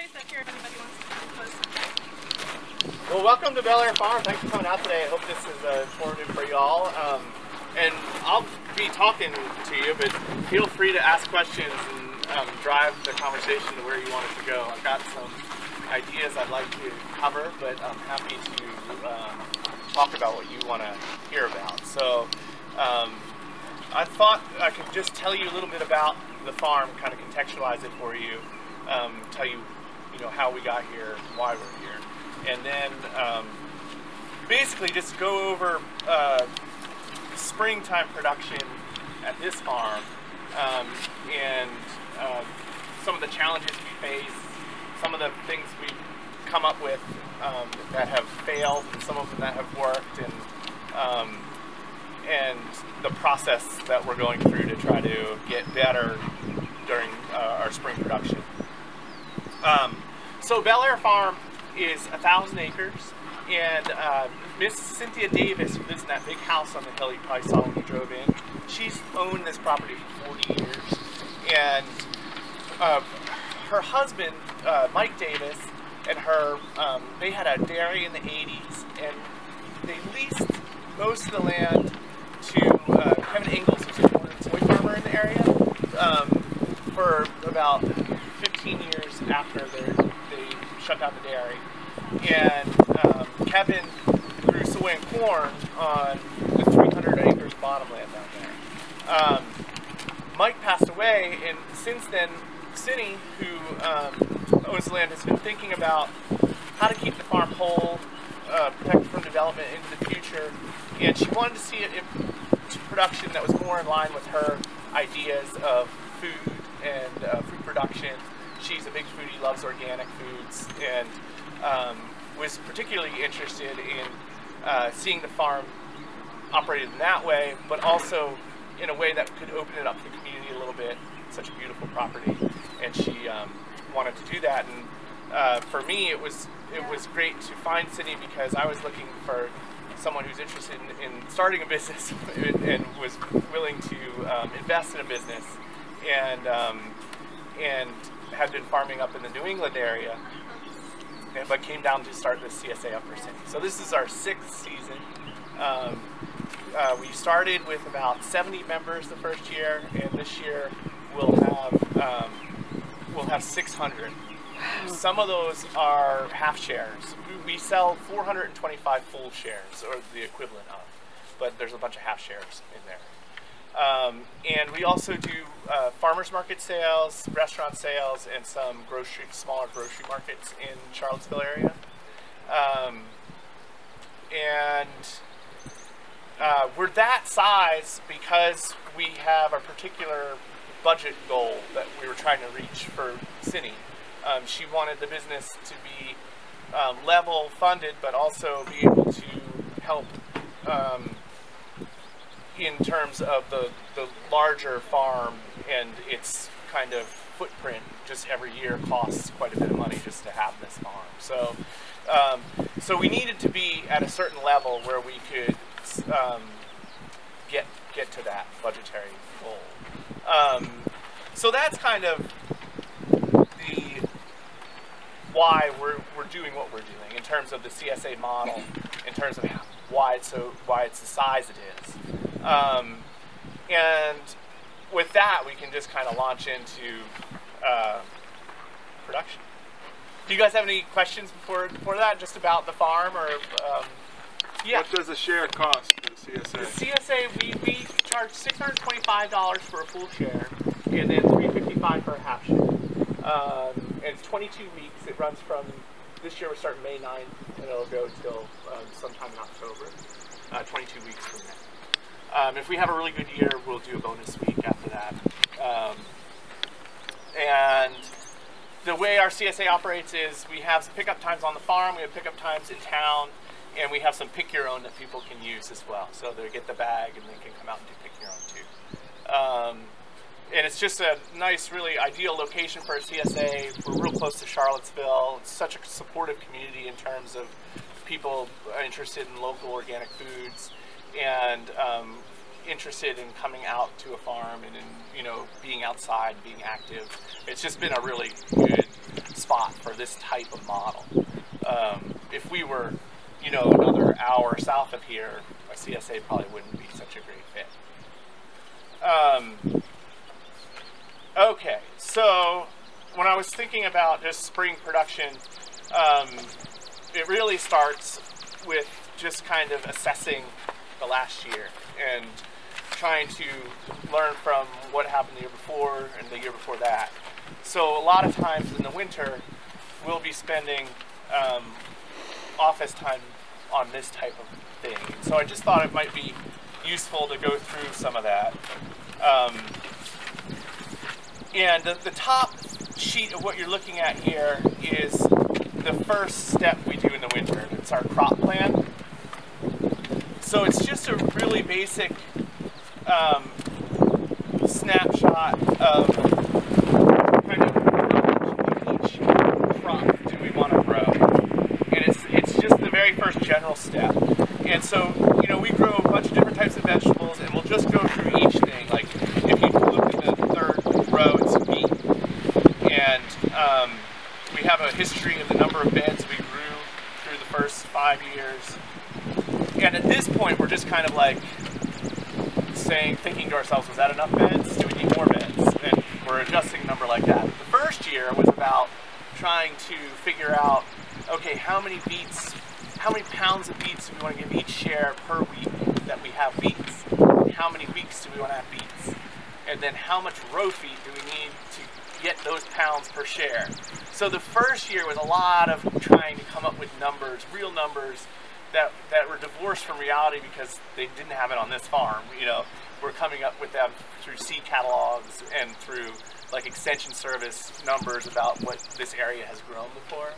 guys up here if anybody wants to come close. Well, welcome to Bellair Farm. Thanks for coming out today. I hope this is informative for y'all. And I'll be talking to you, but feel free to ask questions and drive the conversation to where you want it to go. I've got some ideas I'd like to cover, but I'm happy to talk about what you want to hear about. So I thought I could just tell you a little bit about the farm, kind of contextualize it for you, tell you, how we got here, why we're here, and then basically just go over springtime production at this farm and some of the challenges we face, some of the things we've come up with that have failed, and some of them that have worked, and the process that we're going through to try to get better during our spring production. So Bellair Farm is 1,000 acres, and Miss Cynthia Davis, who lives in that big house on the hill you probably saw when you drove in, she's owned this property for 40 years, and her husband, Mike Davis, and her, they had a dairy in the 80s, and they leased most of the land to Kevin Ingalls, who's a corn and soy farmer in the area, for about 15 years after they shut down the dairy. And Kevin grew soy and corn on the 300 acres of bottomland down there. Mike passed away, and since then, Cindy, who owns the land, has been thinking about how to keep the farm whole, protect it from development into the future, and she wanted to see it in production that was more in line with her ideas of food and food production. She's a big foodie, loves organic foods, and was particularly interested in seeing the farm operated in that way, but also in a way that could open it up to the community a little bit. It's such a beautiful property, and she wanted to do that. And for me, it was great to find Cindy, because I was looking for someone who's interested in starting a business and was willing to invest in a business, and had been farming up in the New England area, but came down to start this CSA Upper City. So this is our 6th season. We started with about 70 members the first year, and this year we'll have 600. Some of those are half shares. We sell 425 full shares, or the equivalent of, but there's a bunch of half shares in there. And we also do farmers market sales, restaurant sales, and some smaller grocery markets in Charlottesville area. We're that size because we have a particular budget goal that we were trying to reach for Cindy. She wanted the business to be level funded, but also be able to help in terms of the larger farm, and its kind of footprint just every year costs quite a bit of money just to have this farm. So, so we needed to be at a certain level where we could get to that budgetary goal. So that's kind of why we're doing what we're doing in terms of the CSA model, in terms of why it's the size it is. And with that, we can just kind of launch into production. Do you guys have any questions before that, just about the farm, or yeah? What does a share cost for the CSA? The CSA, we charge $625 for a full share, and then $355 for a half share. And it's 22 weeks. It runs from, this year we're starting May 9th, and it'll go till sometime in October. 22 weeks from now. If we have a really good year, we'll do a bonus week after that. And the way our CSA operates is we have pickup times on the farm, we have pickup times in town, and we have some pick your own that people can use as well. So they get the bag and they can come out and do pick your own too. And it's just a nice, really ideal location for a CSA. We're real close to Charlottesville. It's such a supportive community in terms of people interested in local organic foods, and interested in coming out to a farm and in, being outside, being active. It's just been a really good spot for this type of model. If we were, you know, another hour south of here, a CSA probably wouldn't be such a great fit. Okay, so when I was thinking about just spring production, it really starts with just kind of assessing the last year and trying to learn from what happened the year before and the year before that. So a lot of times in the winter, we'll be spending office time on this type of thing. So I just thought it might be useful to go through some of that. And the top sheet of what you're looking at here is the first step we do in the winter. It's our crop plan. So it's just a really basic snapshot of kind of each crop do we want to grow. And it's just the very first general step. And so, you know, we grow a bunch of different types of vegetables, and we'll just go through each thing. Like, if you look at the third row, it's wheat. And we have a history of the number of beds we grew through the first 5 years. And at this point, we're just kind of like thinking to ourselves, was that enough beds? Do we need more beds? And we're adjusting a number like that. The first year was about trying to figure out, okay, how many pounds of beets do we want to give each share per week that we have beets? How many weeks do we want to have beets? And then how much row feed do we need to get those pounds per share? So the first year was a lot of trying to come up with numbers, real numbers, that were divorced from reality because they didn't have it on this farm. You know, we're coming up with them through seed catalogs and through like extension service numbers about what this area has grown before.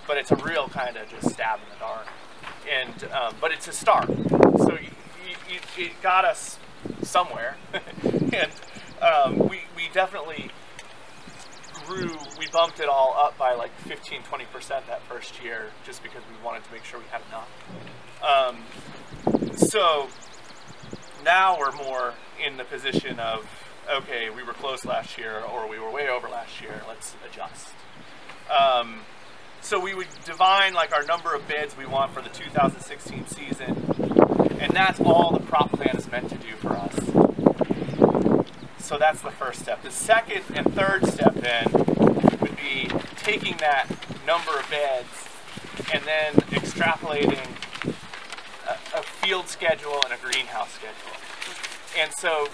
But it's a real kind of just stab in the dark. And but it's a start. So it got us somewhere, and we definitely grew. We bumped it all up by like 15-20% that first year, just because we wanted to make sure we had enough. So now we're more in the position of, okay, we were close last year, or we were way over last year. Let's adjust. So we would define like our number of beds we want for the 2016 season, and that's all the crop plan is meant to do for us. So that's the first step. The second and third step then would be taking that number of beds and then extrapolating a field schedule and a greenhouse schedule. And so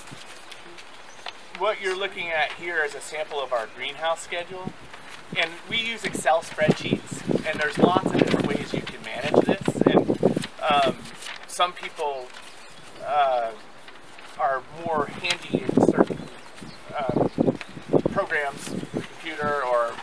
what you're looking at here is a sample of our greenhouse schedule. And we use Excel spreadsheets, and there's lots of different ways you can manage this. And some people are more handy in certain programs, computer, or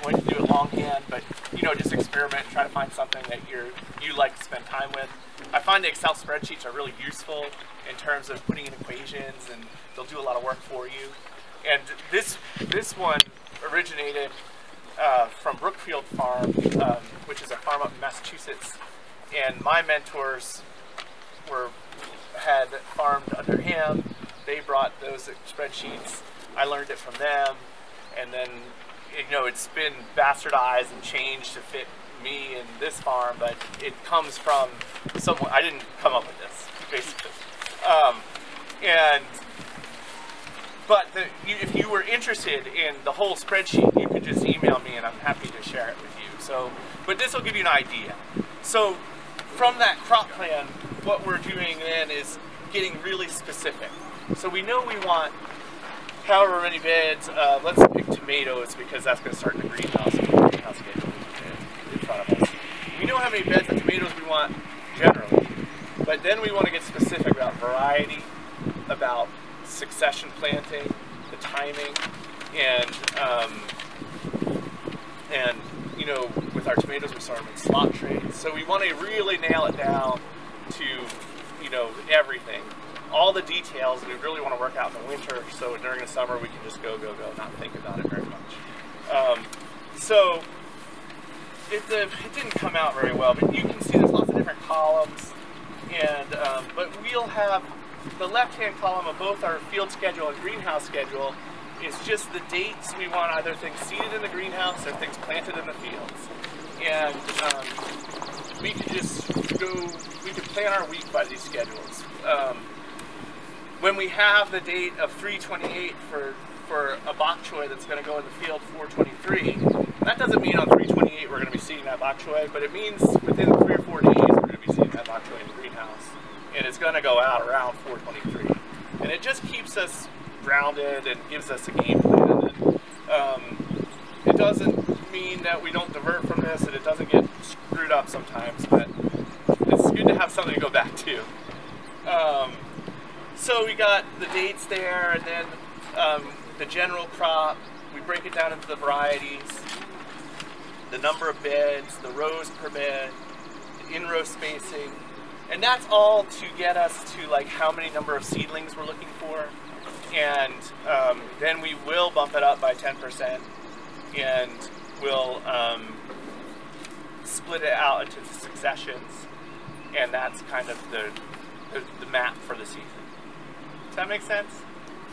want to do it longhand, but you know, just experiment and try to find something that you like to spend time with. I find the Excel spreadsheets are really useful in terms of putting in equations, and they'll do a lot of work for you. And this one originated from Brookfield Farm, which is a farm up in Massachusetts, and my mentors had farmed under him. They brought those spreadsheets. I learned it from them, and then you know, it's been bastardized and changed to fit me and this farm, but it comes from someone. I didn't come up with this, basically. But if you were interested in the whole spreadsheet, you could just email me, and I'm happy to share it with you. So, but this will give you an idea. So, from that crop plan, what we're doing then is getting really specific. So we know we want however many beds. Let's pick tomatoes because that's going to start in the greenhouse. Schedule in front of us. We know how many beds of tomatoes we want generally, but then we want to get specific about variety, about succession planting, the timing, and you know, with our tomatoes we sort them in slot trays. So we want to really nail it down to, you know, everything, all the details. We really want to work out in the winter, so during the summer we can just go, not think about it very much. So it didn't come out very well, but you can see there's lots of different columns, and but we'll have the left-hand column of both our field schedule and greenhouse schedule is just the dates we want either things seeded in the greenhouse or things planted in the fields. And we could just we could plan our week by these schedules. When we have the date of 3/28 for a bok choy that's going to go in the field 4/23, that doesn't mean on 3/28 we're going to be seeding that bok choy, but it means within 3 or 4 days we're going to be seeding that bok choy in the greenhouse, and it's going to go out around 4/23. And it just keeps us grounded and gives us a game plan. And, it doesn't mean that we don't divert from this, and it doesn't get screwed up sometimes, but it's good to have something to go back to. So we got the dates there, and then the general crop. We break it down into the varieties, the number of beds, the rows per bed, the in-row spacing, and that's all to get us to like how many number of seedlings we're looking for. And then we will bump it up by 10%, and we'll split it out into successions, and that's kind of the map for the season. Does that make sense?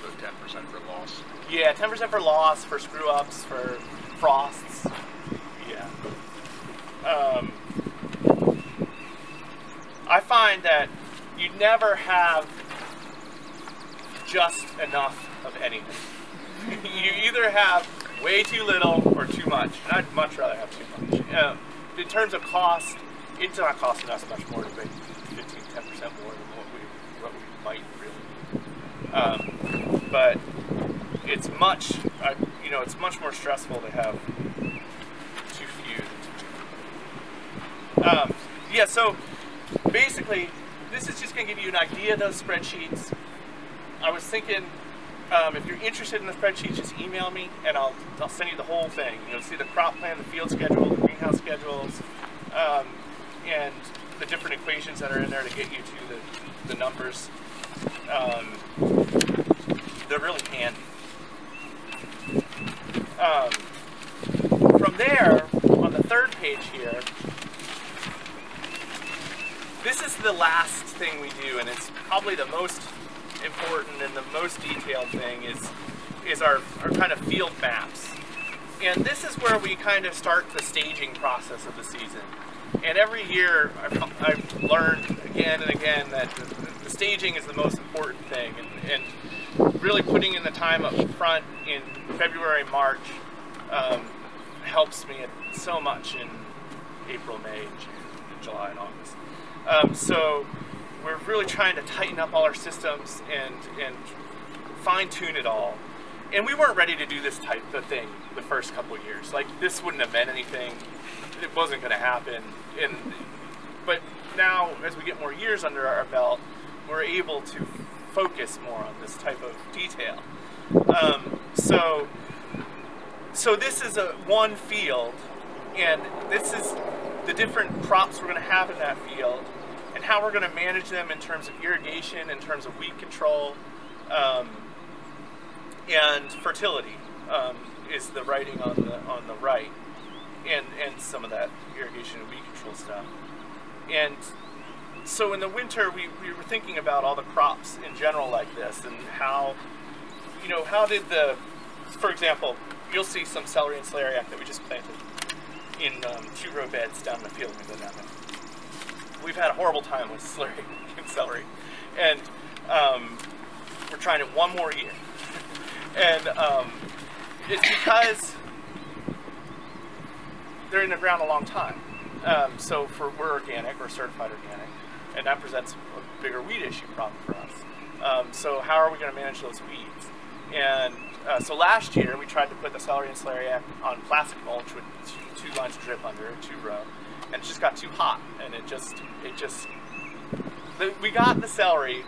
So 10% for loss. Yeah, 10% for loss, for screw-ups, for frosts. Yeah. I find that you never have just enough of anything. You either have way too little or too much, and I'd much rather have too much. In terms of cost, it's not costing us much more to make 15–10% more than what we might really. But it's much, it's much more stressful to have too few. Yeah, so basically, this is just going to give you an idea of those spreadsheets. I was thinking, if you're interested in the spreadsheet, just email me, and I'll send you the whole thing. You'll see the crop plan, the field schedule, the greenhouse schedules, and the different equations that are in there to get you to the numbers. They're really handy. From there, on the third page here, this is the last thing we do, and it's probably the most important and the most detailed thing is our kind of field maps. And this is where we kind of start the staging process of the season. And every year I've learned again and again that the staging is the most important thing, and really putting in the time up front in February, March helps me so much in April, May, June, July, and August. So we're really trying to tighten up all our systems and fine-tune it all. And we weren't ready to do this type of thing the first couple of years. Like, this wouldn't have meant anything. It wasn't going to happen. But now, as we get more years under our belt, we're able to focus more on this type of detail. So this is one field, and this is the different crops we're going to have in that field, and how we're going to manage them in terms of irrigation, in terms of weed control, and fertility is the writing on the right, and some of that irrigation and weed control stuff. And so in the winter, we were thinking about all the crops in general like this, and how did for example, you'll see some celery and celeriac that we just planted in 2-row beds down in the field. We go down there. We've had a horrible time with celeriac and celery, and we're trying it one more year. And it's because they're in the ground a long time. So we're organic, we're certified organic, and that presents a bigger weed issue problem for us. So how are we going to manage those weeds? And so last year we tried to put the celery and celeriac on plastic mulch with 2 lines of drip under, 2-row, and it just got too hot, and we got the celery,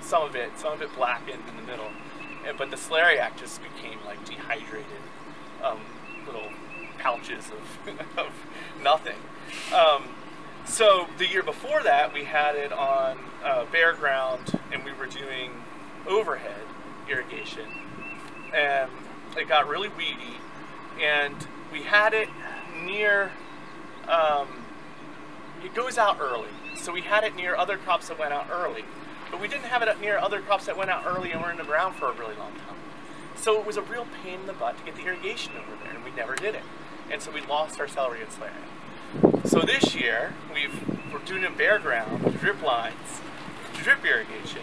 some of it blackened in the middle, but the celeriac just became like dehydrated little pouches of nothing. So the year before that, we had it on bare ground, and we were doing overhead irrigation, and it got really weedy, and we had it near, it goes out early, so we had it near other crops that went out early, but we didn't have it near other crops that went out early and were in the ground for a really long time. So it was a real pain in the butt to get the irrigation over there, and we never did it. And so we lost our celery and slurry. So this year, we're doing a bare ground, drip lines, drip irrigation,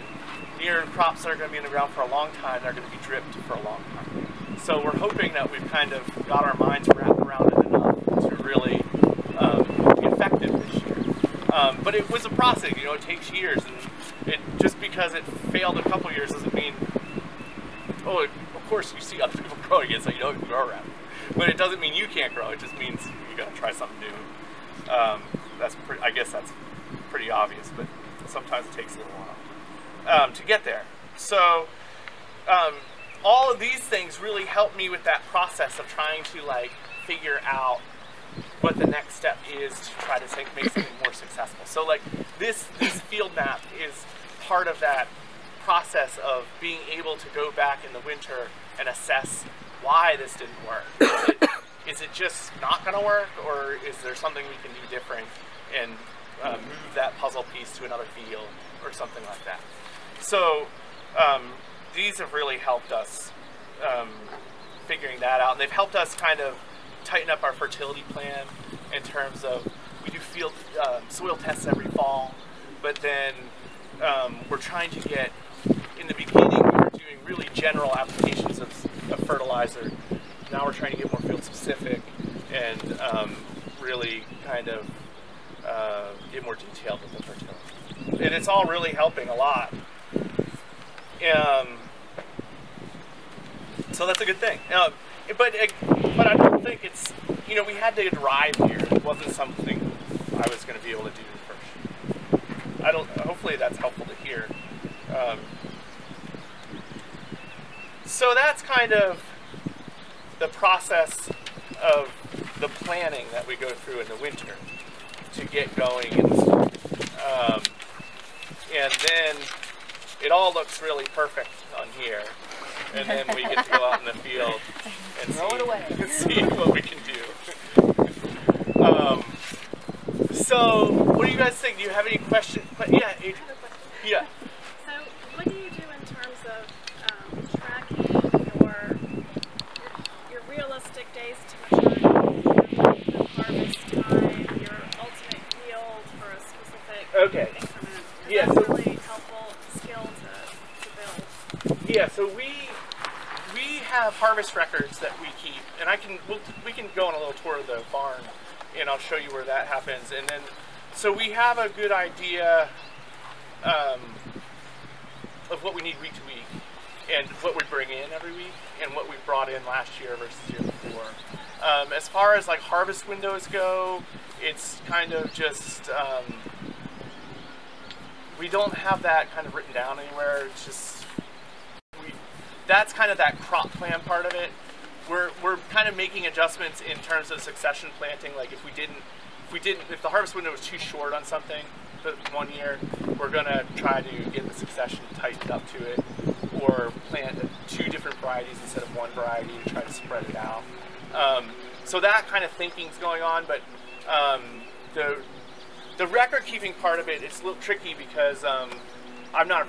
near crops that are going to be in the ground for a long time, that are going to be dripped for a long time. So we're hoping that we've kind of got our minds wrapped around it enough to really be effective this year. But it was a process, you know, it takes years, and just because it failed a couple years doesn't mean, oh, of course you see other people growing it, so you know you can grow around it. But it doesn't mean you can't grow, it just means you got to try something new. I guess that's pretty obvious, but sometimes it takes a little while to get there. So all of these things really help me with that process of trying to like figure out what the next step is to try to make something more successful. So like this field map is part of that process of being able to go back in the winter and assess why this didn't work. Is it just not going to work, or is there something we can do different and move that puzzle piece to another field or something like that? So these have really helped us figuring that out, and they've helped us kind of tighten up our fertility plan in terms of we do field soil tests every fall, but then we're trying to get, in the beginning we were doing really general applications of fertilizer. Now we're trying to get more field specific and really kind of get more detailed with the fertility. And it's all really helping a lot. So that's a good thing. But I don't think it's, you know, we had to drive here. It wasn't something I was going to be able to do first. Hopefully that's helpful to hear. So that's kind of the process of the planning that we go through in the winter to get going in the spring. And then it all looks really perfect on here. And then we get to go out in the field and see what we can do. So, what do you guys think? Do you have any questions? Yeah, Adrian. Yeah. So, what do you do in terms of tracking your realistic days to maturity, the harvest time, your ultimate yield for a specific increment? Yeah, that's so, really helpful skill to build. Yeah, so we have harvest records that we keep, and we can go on a little tour of the barn, and I'll show you where that happens. And then, so we have a good idea of what we need week to week, and what we bring in every week, and what we brought in last year versus the year before. As far as like harvest windows go, it's kind of just we don't have that kind of written down anywhere. It's just that's kind of that crop plan part of it. We're kind of making adjustments in terms of succession planting. Like if the harvest window was too short on something one year, we're gonna try to get the succession tightened up to it, or plant 2 different varieties instead of 1 variety to try to spread it out. So that kind of thinking's going on, but the record keeping part of it, it's a little tricky because I'm not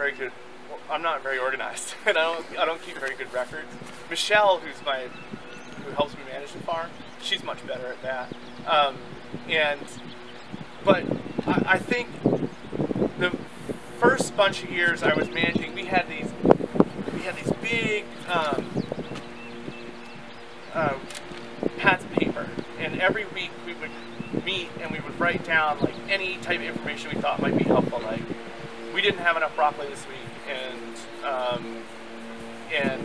very organized, and I don't keep very good records. Michelle, who helps me manage the farm, she's much better at that. But I think the first bunch of years I was managing, we had these big pads of paper, and every week we would meet and we would write down like any type of information we thought might be helpful. Like, we didn't have enough broccoli this week, and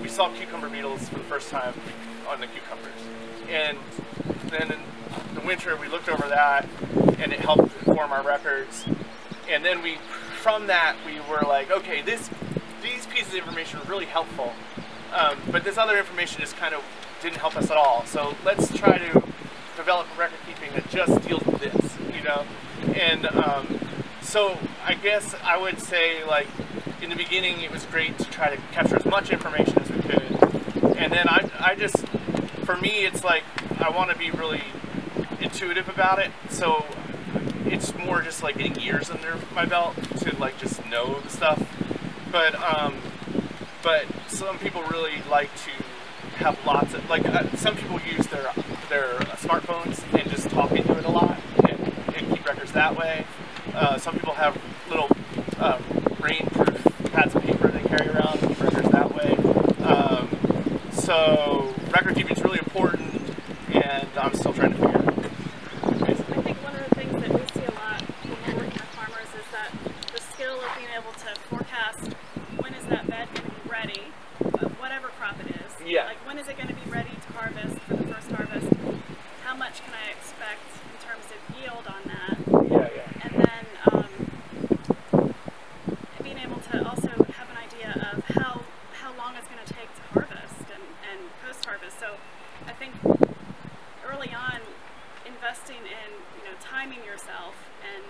we saw cucumber beetles for the first time on the cucumbers. And then in the winter we looked over that, and it helped inform our records. And then from that we were like, okay, these pieces of information are really helpful, but this other information just kind of didn't help us at all. So let's try to develop a record keeping that just deals with this, you know? And so I guess I would say, like, in the beginning it was great to try to capture as much information as we could. And then I just, for me, it's like, I want to be really intuitive about it. So it's more just like getting years under my belt to like just know the stuff. But some people really like to have lots of, like, some people use their smartphones and just talk into it a lot and keep records that way. Some people have little rain-proof pads of paper they carry around and keep records that way. So record keeping is really important, and I'm still trying to figure it out. I think one of the things that we see a lot when we're working with farmers is that the skill of being able to forecast when is that bed going to be ready, whatever crop it is. Yeah. Like when is it going to be ready to harvest for the first harvest? How much can I expect in terms of yield on that? Yeah. And then being able to also have an idea of how long it's going to take to harvest and post-harvest. So I think early on, investing in timing yourself and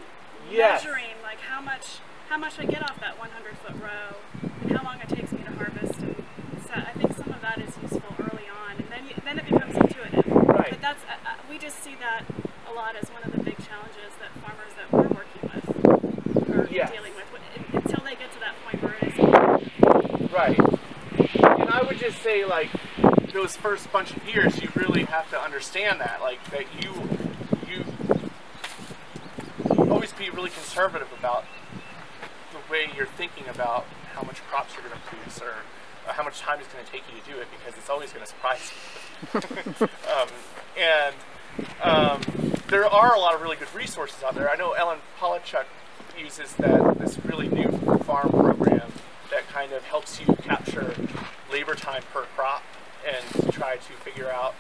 measuring like how much I get off that 100-foot row and how long it takes me to harvest. And so I think some of that is useful early on, and then it becomes intuitive. Right. But that's we just see that a lot as one of the big challenges that farmers that we're working with are dealing with until they get to that point where it is. Right. And I would just say, like, those first bunch of years, you really have to understand that, like, that you always be really conservative about the way you're thinking about how much crops you're going to produce or how much time it's going to take you to do it, because it's always going to surprise you. There are a lot of really good resources out there. I know Ellen Polachuk uses this really new farm program that kind of helps you capture labor time per crop and try to figure out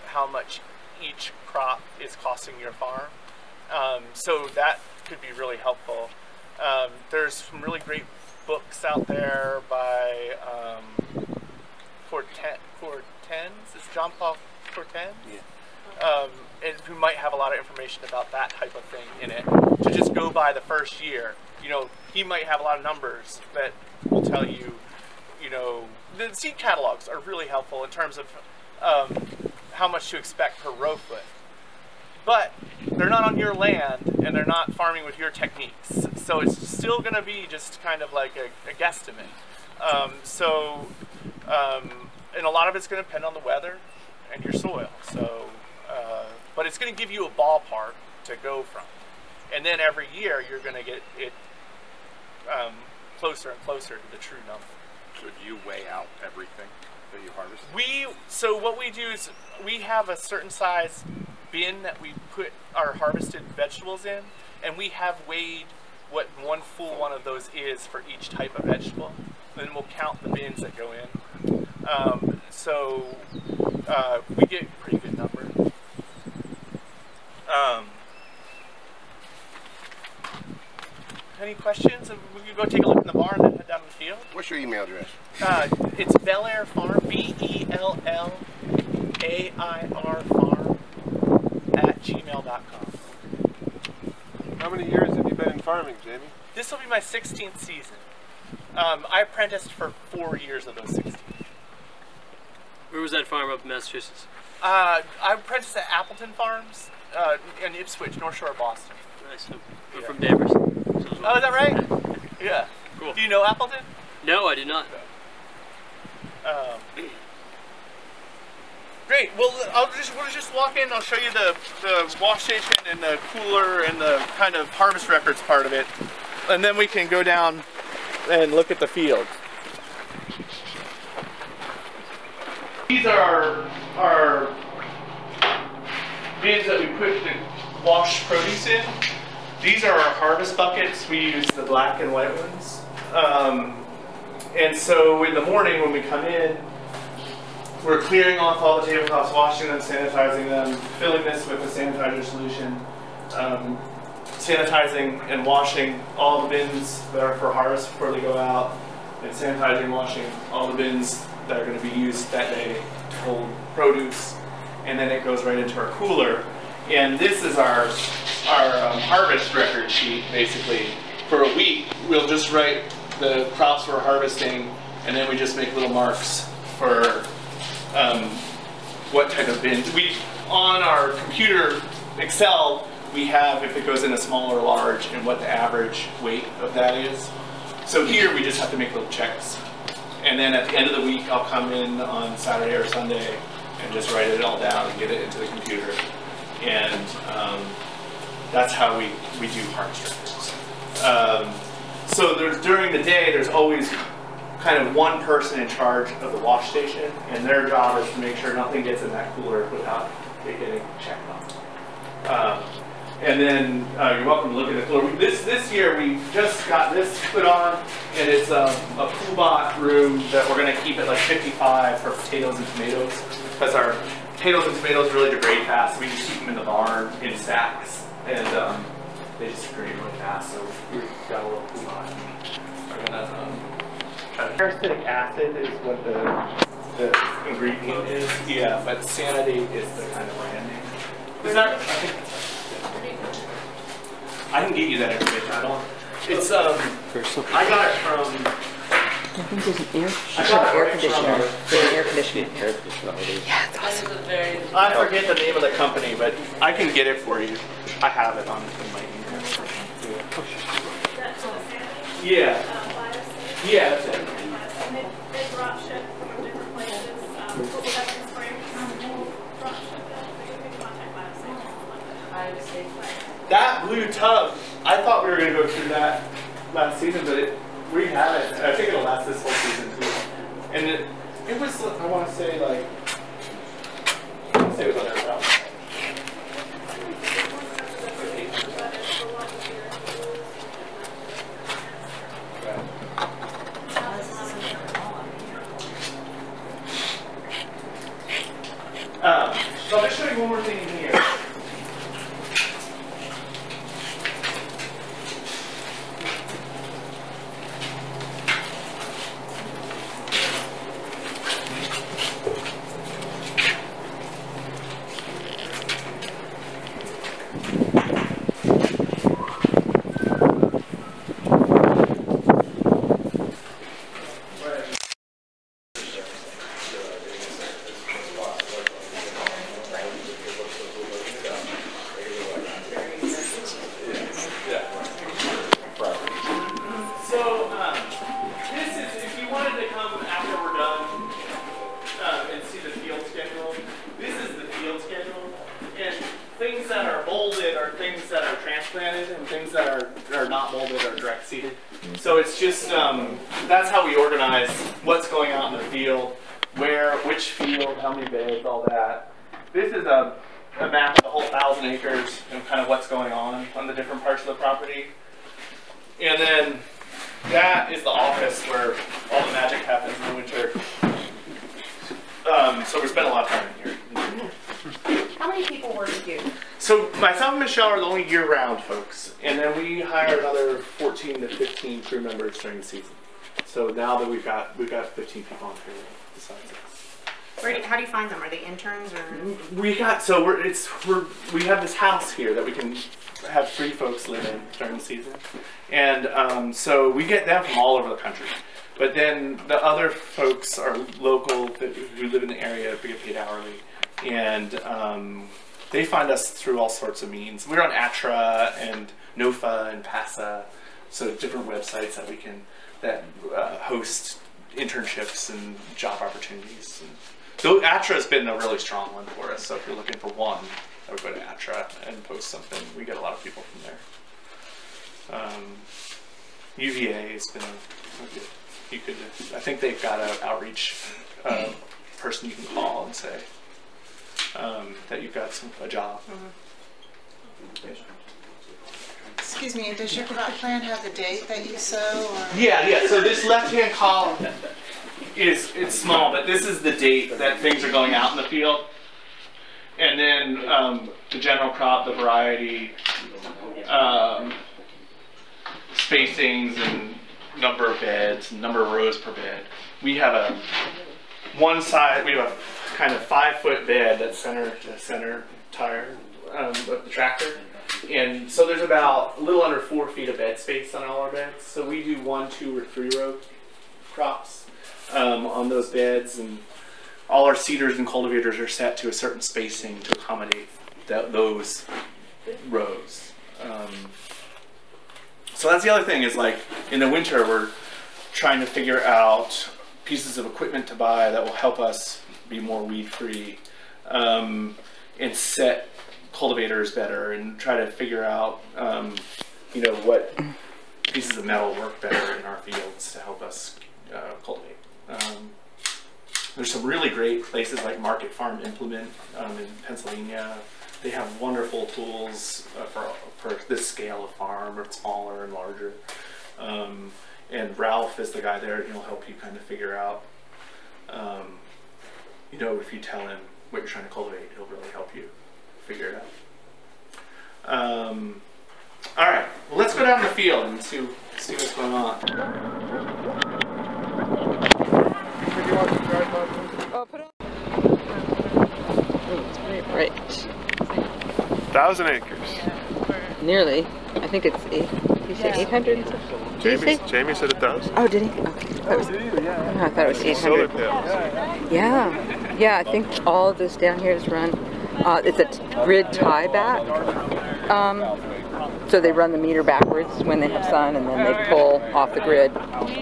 how much each crop is costing your farm. So that could be really helpful. There's some really great books out there by Cortens. Is John Paul Cortens? Yeah. And who might have a lot of information about that type of thing in it. To just go by the first year, he might have a lot of numbers that will tell you, the seed catalogs are really helpful in terms of how much to expect per row foot. But they're not on your land, and they're not farming with your techniques. So it's still going to be just kind of like a guesstimate. And a lot of it's going to depend on the weather and your soil. But it's going to give you a ballpark to go from. And then every year you're going to get it closer and closer to the true number. So do you weigh out everything that you harvest? So what we do is we have a certain size bin that we put our harvested vegetables in, and we have weighed what one full one of those is for each type of vegetable. Then we'll count the bins that go in. We get a pretty good number. Any questions? We can go take a look in the barn and then head down to the field. What's your email address? It's Bellair Farm, Bellair Farm @gmail.com. How many years have you been in farming, Jamie? This will be my 16th season. I apprenticed for 4 years of those 16. Where was that farm up in Massachusetts? I apprenticed at Appleton Farms in Ipswich, North Shore of Boston. Nice. I'm from Danvers. Oh, is that right? Yeah. Cool. Do you know Appleton? No, I did not. Great. Well, we'll just walk in. I'll show you the wash station and the cooler and the kind of harvest records part of it, and then we can go down and look at the field. These are our bins that we put the washed produce in. These are our harvest buckets. We use the black and white ones. And so in the morning when we come in, we're clearing off all the tablecloths, washing them, sanitizing them, filling this with a sanitizer solution, sanitizing and washing all the bins that are for harvest before they go out, and sanitizing and washing all the bins that are going to be used that day to hold produce, and then it goes right into our cooler. And this is our harvest record sheet, basically. For a week, we'll just write the crops we're harvesting, and then we just make little marks for what type of bin. On our computer, Excel, we have if it goes in a small or large and what the average weight of that is. So here we just have to make little checks. And then at the end of the week, I'll come in on Saturday or Sunday and just write it all down and get it into the computer. And that's how we do harvest records. So during the day, there's always kind of one person in charge of the wash station, and their job is to make sure nothing gets in that cooler without it getting checked on. And then you're welcome to look at the cooler. This year we just got this put on, and it's a pool bot room that we're going to keep at like 55 for potatoes and tomatoes, because our potatoes and tomatoes really degrade fast. We just keep them in the barn in stacks, and they just degrade really fast. So we've got a little pool bot. We're gonna parasitic acid is what the ingredient is. Yeah, but sanity is the kind of brand name. Is that? I can get you that information. I don't. It's I got it from. I think there's an air. I got air it conditioner. from There's an air conditioner. Yeah, it's awesome. I forget the name of the company, but I can get it for you. I have it on in my email. Yeah. Yeah, that's it. And they drop ship from different places. Production Springs drop ship it. They can contact Biosafety. That blue tub, I thought we were going to go through that last season, but we haven't. I think it'll last this whole season too. And it was, I want to say like, it was under $1,000. So I'll just show you one more thing in here. So it's just, that's how we organize what's going out in the field, which field, how many beds, all that. This is a map of the whole 1,000 acres and kind of what's going on the different parts of the property. And then that is the office where all the magic happens in the winter. So we spend a lot of time in here. How many people work with you? So myself and Michelle are the only year-round folks, and then we hire another 14 to 15 crew members during the season. So now that we've got 15 people on payroll besides us. How do you find them? Are they interns or? We have this house here that we can have 3 folks live in during the season, and so we get them from all over the country. But then the other folks are local who live in the area. We get paid hourly, and they find us through all sorts of means. We're on Atra and NOFA and PASA, so different websites that host internships and job opportunities. So Atra has been a really strong one for us. So if you're looking for one, I would go to Atra and post something. We get a lot of people from there. UVA has been a good. I think they've got an outreach person you can call and say that you've got a job. Excuse me, does your crop plan have the date that you sow? Or? Yeah. So this left-hand column it's small, but this is the date that things are going out in the field. And then the general crop, the variety, spacings, and number of beds, number of rows per bed. We have one side, we have a kind of 5-foot bed that's center to center tire of the tractor. And so there's about a little under 4 feet of bed space on all our beds. So we do 1, 2, or 3 row crops on those beds, and all our seeders and cultivators are set to a certain spacing to accommodate those rows. So that's the other thing is, like, in the winter we're trying to figure out pieces of equipment to buy that will help us be more weed free, and set cultivators better, and try to figure out you know, what pieces of metal work better in our fields to help us cultivate. There's some really great places like Market Farm Implement in Pennsylvania. They have wonderful tools for this scale of farm, or smaller and larger. And Ralph is the guy there, and he'll help you kind of figure out, you know, if you tell him what you're trying to cultivate, he'll really help you figure it out. All right, well, let's go down the field and see what's going on. It's very bright. 1,000 acres. Nearly. I think it's eight. Did you say 800? Did you say? Jamie said 1,000. Oh, did he? Okay. That was, I thought it was 800. Solar panels. Yeah. Yeah, I think all of this down here is run. It's a grid tie back. So they run the meter backwards when they have sun, and then they pull off the grid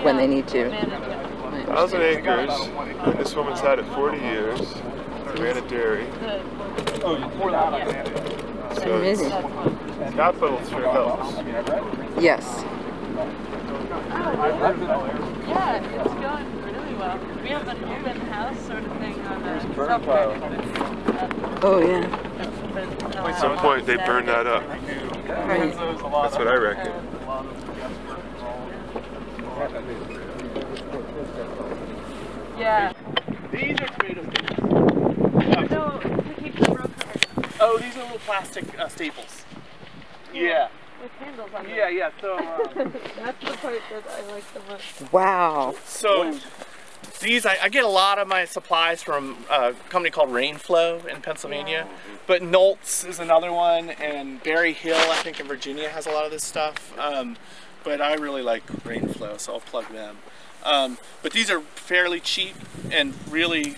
when they need to. 1,000 acres, and this woman's had it 40 years. Ran a dairy. So Amazing. capital sure helps. Yes. Yeah, it's going really well. We have an open house sort of thing on the Oh, yeah. At some point they burn that up. Right. That's what I reckon. Yeah. These are tomato staples. No, to keep the road covered. Oh, these are little plastic staples. Yeah. With handles on them. Yeah. So, That's the part that I like the most. Wow. so these I get a lot of my supplies from a company called Rainflow in Pennsylvania, but Noltz is another one, and Berry Hill, I think in Virginia, has a lot of this stuff. But I really like Rainflow, so I'll plug them. But these are fairly cheap and really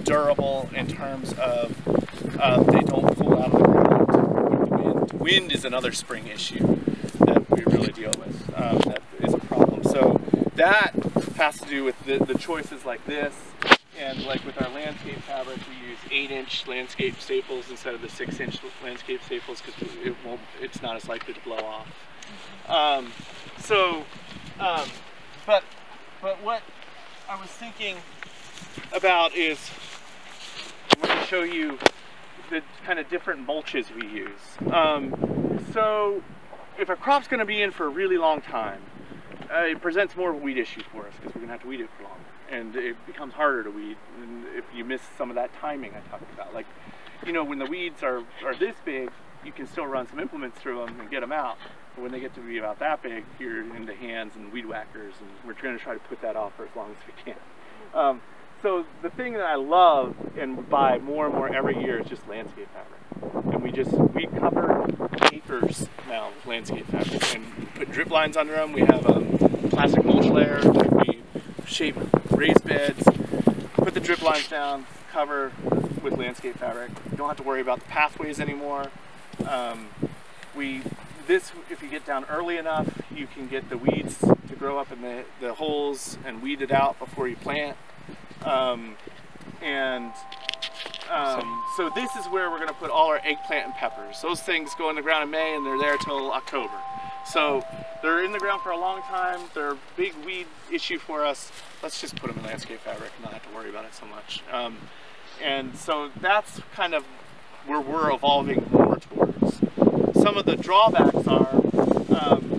durable in terms of they don't fall out of the ground with the wind. Wind is another spring issue that we really deal with. That is a problem. So that has to do with the choices like this, and like with our landscape fabric, we use 8-inch landscape staples instead of the 6-inch landscape staples because it's not as likely to blow off. But what I was thinking about is I'm going to show you the kind of different mulches we use. So if a crop's going to be in for a really long time, it presents more of a weed issue for us because we're going to have to weed it for longer, and it becomes harder to weed if you miss some of that timing I talked about. Like, you know, when the weeds are this big, you can still run some implements through them and get them out. But when they get to be about that big, you're into hands and weed whackers, and we're going to try to put that off for as long as we can. So the thing that I love and buy more and more every year is just landscape fabric. And we cover acres now with landscape fabric and put drip lines under them. We have a plastic mulch layer that we shape raised beds, put the drip lines down, cover with landscape fabric. You don't have to worry about the pathways anymore. If you get down early enough, you can get the weeds to grow up in the holes and weed it out before you plant. So this is where we're going to put all our eggplant and peppers. Those things go in the ground in May and they're there till October. So they're in the ground for a long time. They're a big weed issue for us. Let's just put them in landscape fabric and not have to worry about it so much. And so that's kind of where we're evolving more towards. Some of the drawbacks are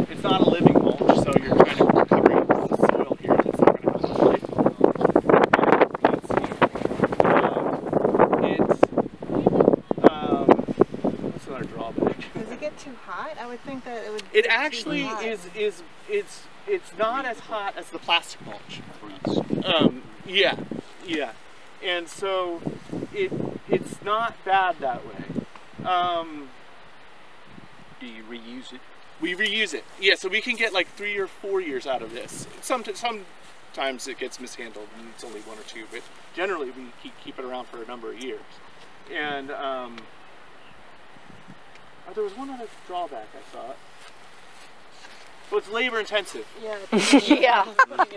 it's not a living mulch, so you're kind of covering the soil here that's not going to come away from the mulch. What's another drawback? Does it get too hot? I would think that it would. It actually it's not as hot as the plastic mulch. Yeah. And so it's not bad that way. Do you reuse it? We reuse it. Yeah, so we can get like 3 or 4 years out of this. Sometimes it gets mishandled and it's only 1 or 2, but generally we keep it around for a number of years. And there was one other drawback I thought. Well, it's labor intensive. Yeah. Yeah. But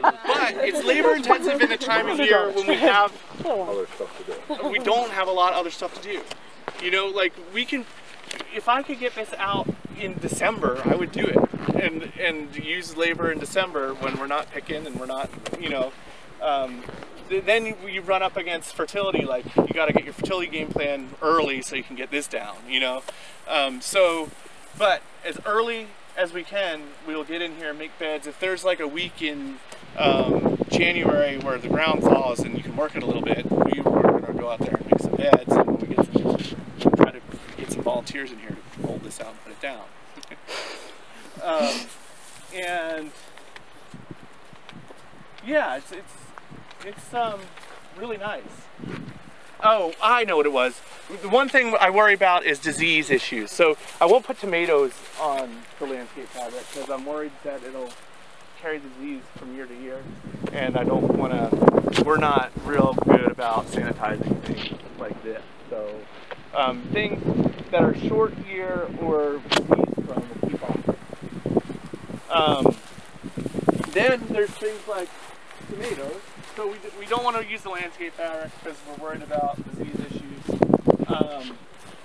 it's labor intensive in a time of year when we have Other stuff to do. we don't have a lot of other stuff to do. You know, like we can, if I could get this out in December, I would do it, and use labor in December when we're not picking and we're not, you know. Then you run up against fertility. Like you got to get your fertility game plan early so you can get this down. You know, but as early as we can, we'll get in here and make beds. If there's like a week in January where the ground thaws and you can work it a little bit, we're going to go out there and make some beds, and we try to get some volunteers in here to hold this out and put it down. And yeah, it's really nice. Oh, I know what it was. The one thing I worry about is disease issues. So I won't put tomatoes on the landscape fabric because I'm worried that it'll carry disease from year to year. And I don't want to, we're not real good about sanitizing things like this. So things that are short year or disease prone will keep off. Then there's things like tomatoes. So we don't want to use the landscape fabric because we're worried about disease issues.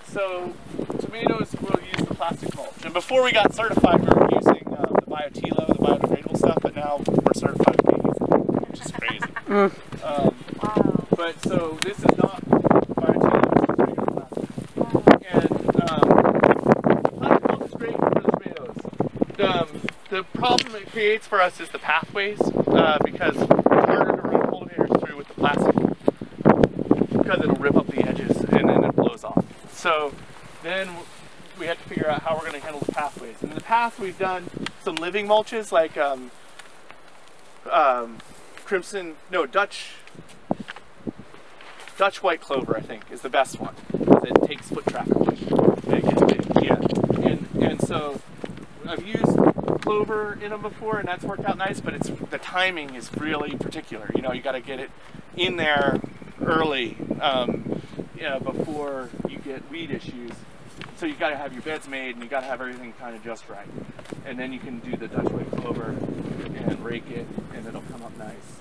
So tomatoes, we'll use the plastic mulch. And before we got certified, we were using the BioTilo, the biodegradable stuff, but now we're certified to be using it, which is crazy. Wow. But so this is not BioTilo, this is regular plastic. And plastic mulch is great for the tomatoes. The problem it creates for us is the pathways, because it's harder to run cultivators through with the plastic because it'll rip up the edges and then it blows off. So then we have to figure out how we're going to handle the pathways. In the past, we've done some living mulches like Dutch white clover, I think, is the best one because it takes foot traffic away. And it gets big. Yeah, and so I've used clover in them before, and that's worked out nice. But the timing is really particular. You know, you got to get it in there early, before you get weed issues. So you got to have your beds made, and you got to have everything kind of just right. And then you can do the Dutch white clover and rake it, and it'll come up nice.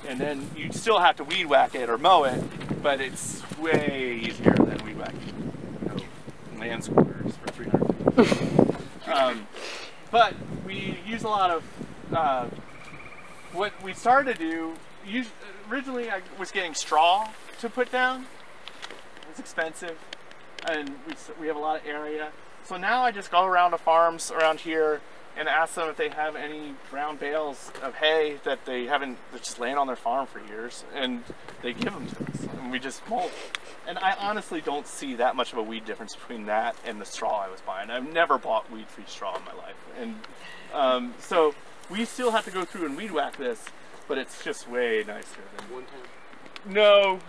And then you still have to weed whack it or mow it, but it's way easier than weed whacking, land squares for 300. But we use a lot of what we started to do. Originally, I was getting straw to put down. It's expensive, and we have a lot of area. So now I just go around to farms around here and ask them if they have any brown bales of hay that that's just laying on their farm for years, and they give them to us, and we just mulch. And I honestly don't see that much of a weed difference between that and the straw I was buying. I've never bought weed-free straw in my life, and so we still have to go through and weed whack this, but it's just way nicer than One time. No,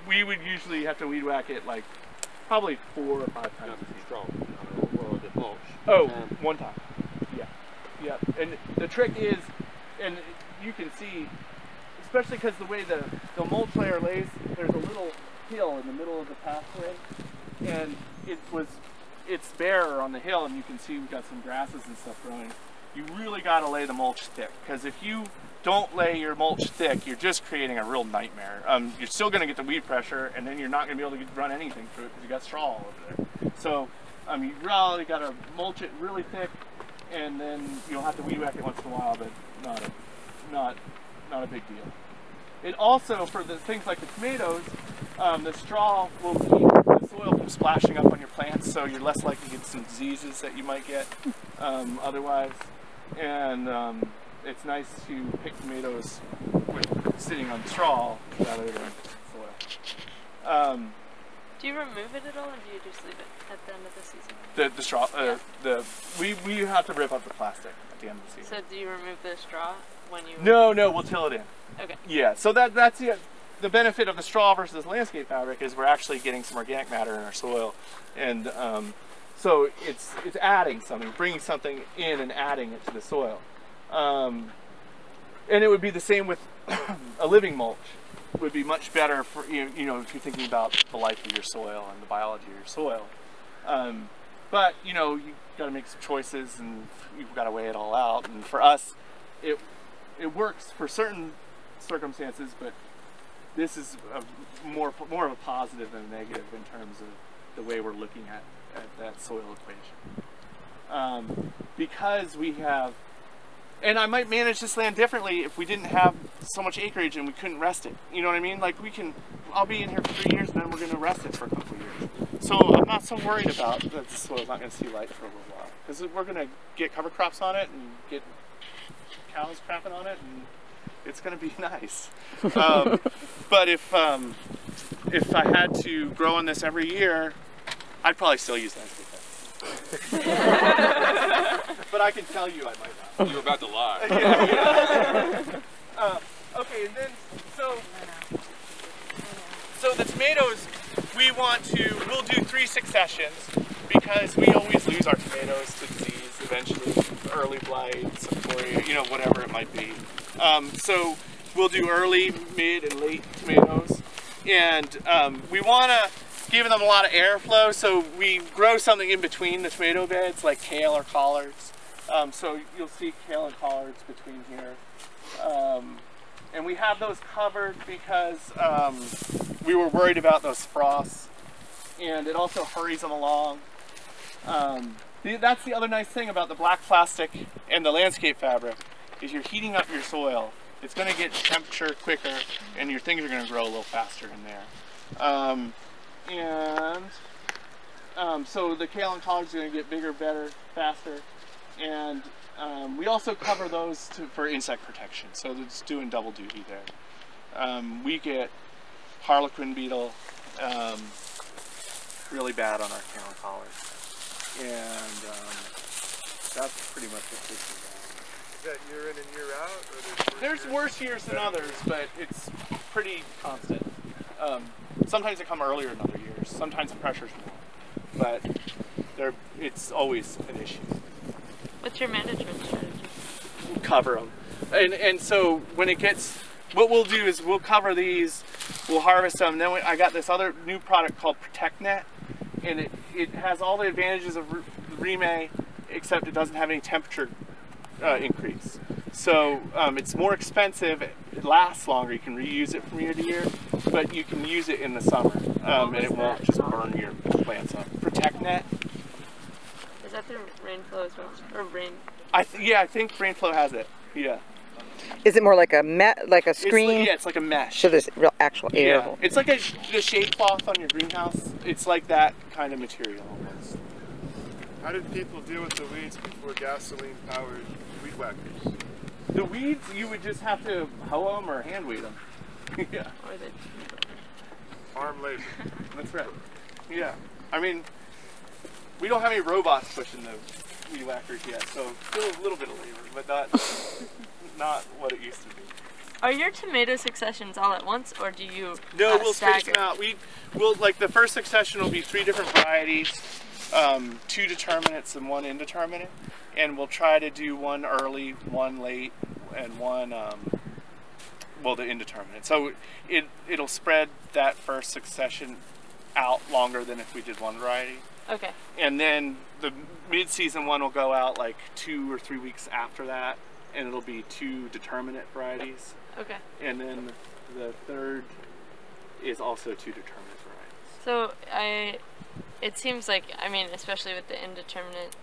we would usually have to weed whack it like probably 4 or 5 times. Not strong. Or the mulch. Oh, one time. Yeah. And the trick is, and you can see, especially because the way the mulch layer lays, there's a little hill in the middle of the pathway, and it's bare on the hill, and you can see we've got some grasses and stuff growing. You really got to lay the mulch thick, because if you don't lay your mulch thick, you're just creating a real nightmare. You're still going to get the weed pressure, and then you're not going to be able to run anything through it because you got straw all over there. So you really got to mulch it really thick, and then you'll have to weed whack it once in a while, but not a big deal. It also, for the things like the tomatoes, the straw will keep the soil from splashing up on your plants, so you're less likely to get some diseases that you might get otherwise. And it's nice to pick tomatoes with sitting on straw rather than soil. Do you remove it at all, or do you just leave it at the end of the season? The straw, we have to rip up the plastic at the end of the season. So do you remove the straw when you? No, we'll till it in. Okay. Yeah, so that's the benefit of the straw versus landscape fabric is we're actually getting some organic matter in our soil, and so it's adding something, bringing something in and adding it to the soil. And it would be the same with a living mulch. Would be much better for if you're thinking about the life of your soil and the biology of your soil. But you know, you got to make some choices, and you've got to weigh it all out. And for us, it works for certain circumstances, but this is more of a positive than a negative in terms of the way we're looking at that soil equation. Because we have, and I might manage this land differently if we didn't have so much acreage and we couldn't rest it. You know what I mean? Like I'll be in here for 3 years, and then we're going to rest it for a couple of years. So I'm not so worried about that the soil's not going to see light for a little while, because we're going to get cover crops on it and get cows crapping on it, and it's going to be nice. But if I had to grow on this every year, I'd probably still use landscape fence. But I can tell you I might not. You were about to lie. Okay, and then so the tomatoes, we'll do 3 successions, because we always lose our tomatoes to disease eventually, early blight, septoria, you know, whatever it might be. So we'll do early, mid, and late tomatoes, and we want to give them a lot of airflow, so we grow something in between the tomato beds, like kale or collards. So you'll see kale and collards between here. And we have those covered because we were worried about those frosts, and it also hurries them along. That's the other nice thing about the black plastic and the landscape fabric, is you're heating up your soil. It's going to get temperature quicker, and your things are going to grow a little faster in there. So the kale and collards are going to get bigger, better, faster, and we also cover those for insect protection, so it's doing double duty there. We get harlequin beetle really bad on our kale and collards, and that's pretty much what this is. Is that year in and year out? Or there's worse years than others, but it's pretty constant. Sometimes they come earlier than other years. Sometimes the pressure's more, but it's always an issue. What's your management strategy? We'll cover them, and so when it gets, what we'll do is we'll cover these, we'll harvest them. Then I got this other new product called Protect Net, and it has all the advantages of Rime, except it doesn't have any temperature increase. So it's more expensive, it lasts longer, you can reuse it from year to year, but you can use it in the summer, and it won't just burn your plants up. Protect Net. Is that the Rainflow as well? Or Rain? Yeah, I think Rainflow has it. Yeah. Is it more like a screen? It's like a mesh. So there's real actual air. Yeah. It's like the shade cloth on your greenhouse. It's like that kind of material almost. How did people deal with the weeds before gasoline-powered weed whackers? The weeds, you would just have to hoe them or hand weed them. Yeah. Or the Arm labor. That's right. Yeah. I mean, we don't have any robots pushing the weed whackers yet, so still a little bit of labor, but not what it used to be. Are your tomato successions all at once, or do you No, we'll space stagger? them out. We'll like the first succession will be 3 different varieties, 2 determinate and 1 indeterminate, and we'll try to do 1 early, 1 late, and 1 the indeterminate. So it'll spread that first succession out longer than if we did 1 variety. Okay. And then the mid-season one will go out like 2 or 3 weeks after that, and it'll be 2 determinate varieties. Okay. And then the third is also 2 determinate varieties. So it seems like, I mean, especially with the indeterminates,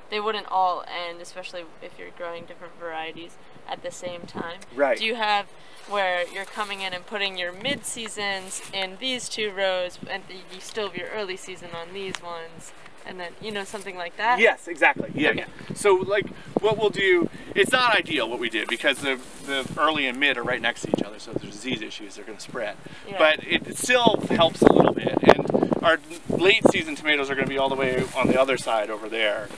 they wouldn't all end, especially if you're growing different varieties at the same time. Right. Do you have where you're coming in and putting your mid-seasons in these 2 rows, and you still have your early season on these ones, and then, you know, something like that? Yes, exactly. Yeah, Okay. yeah. So like what we'll do, it's not ideal what we did, because the early and mid are right next to each other, so if there's disease issues, they're going to spread. Yeah. But it still helps a little bit, and our late season tomatoes are going to be all the way on the other side over there.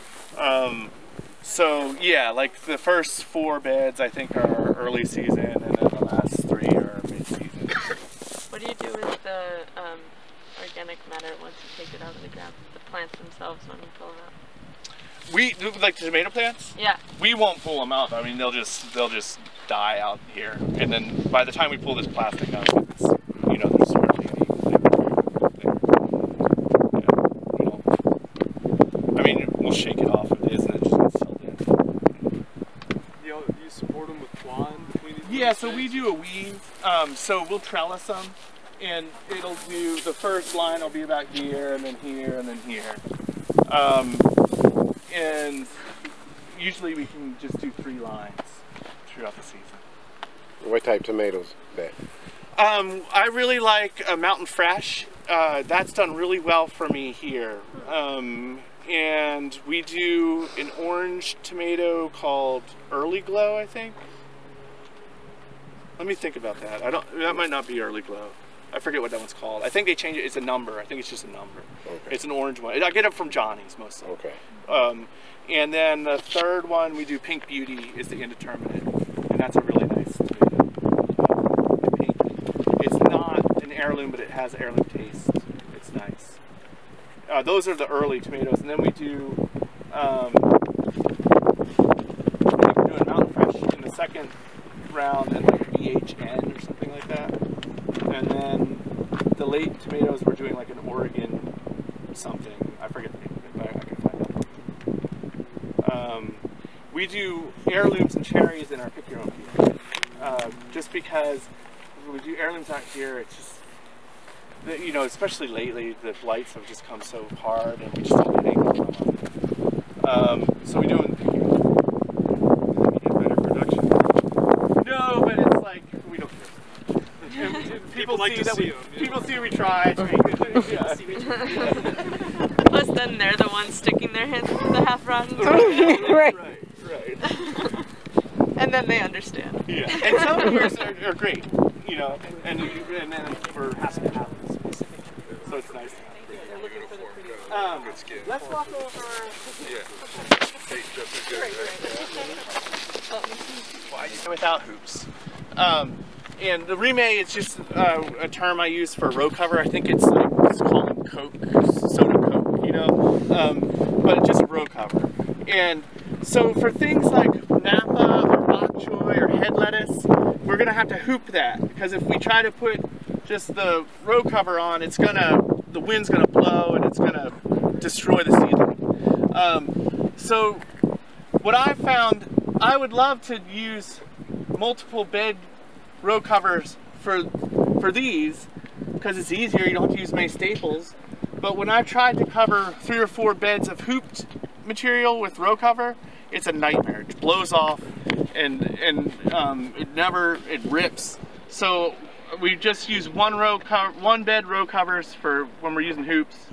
So yeah, like the first 4 beds I think are early season, and then the last 3 are mid-season. What do you do with the organic matter once you take it out of the ground? The plants themselves when you pull them out? We like the tomato plants. Yeah. We won't pull them out. I mean, they'll just die out here, and then by the time we pull this plastic out, it's, you know, there's hardly any. Yeah, so we do a weave. So we'll trellis them, and it'll do, the first line will be about here, and then here, and then here. And usually we can just do 3 lines throughout the season. What type of tomatoes that? I really like Mountain Fresh. That's done really well for me here. And we do an orange tomato called Early Glow, I think. Let me think about that. That might not be Early Glow. I forget what that one's called. I think they changed it. It's a number. I think it's just a number. Okay. It's an orange one. I get it from Johnny's mostly. Okay. And then the third one we do Pink Beauty is the indeterminate, and that's a really nice tomato. Pink. It's not an heirloom, but it has heirloom taste. It's nice. Those are the early tomatoes, and then we do we're doing Mountain Fresh in the second round, and like BHN or something like that. And then the late tomatoes we're doing like an Oregon something. I forget the name of it, but I can find out. We do heirlooms and cherries in our pick your own field. Just because when we do heirlooms out here, it's just, you know, especially lately, the blights have just come so hard, and we just don't get anything from them. So we do it in pick your own. You get better production. No, but it's like we don't care. People like see to that see them, yeah. people see we try to make it. Yeah. Plus, then they're the ones sticking their hands into the half-rotten. Right. Right. And then they understand. Yeah. And some years are great, you know, and then we're happy to have them. So it's nice to have. Let's walk over. Without hoops. And the remay is just a term I use for row cover. I think it's like, let's call them Coke, soda Coke, you know, but it's just a row cover. And so for things like Napa or bok choy or head lettuce, we're gonna have to hoop that, because if we try to put just the row cover on, the wind's gonna blow and it's gonna destroy the seedling. So what I found, I would love to use multiple bed row covers for these, because it's easier, you don't have to use many staples. But when I've tried to cover 3 or 4 beds of hooped material with row cover, it's a nightmare. It blows off, and it rips. So we just use one bed row covers for when we're using hoops,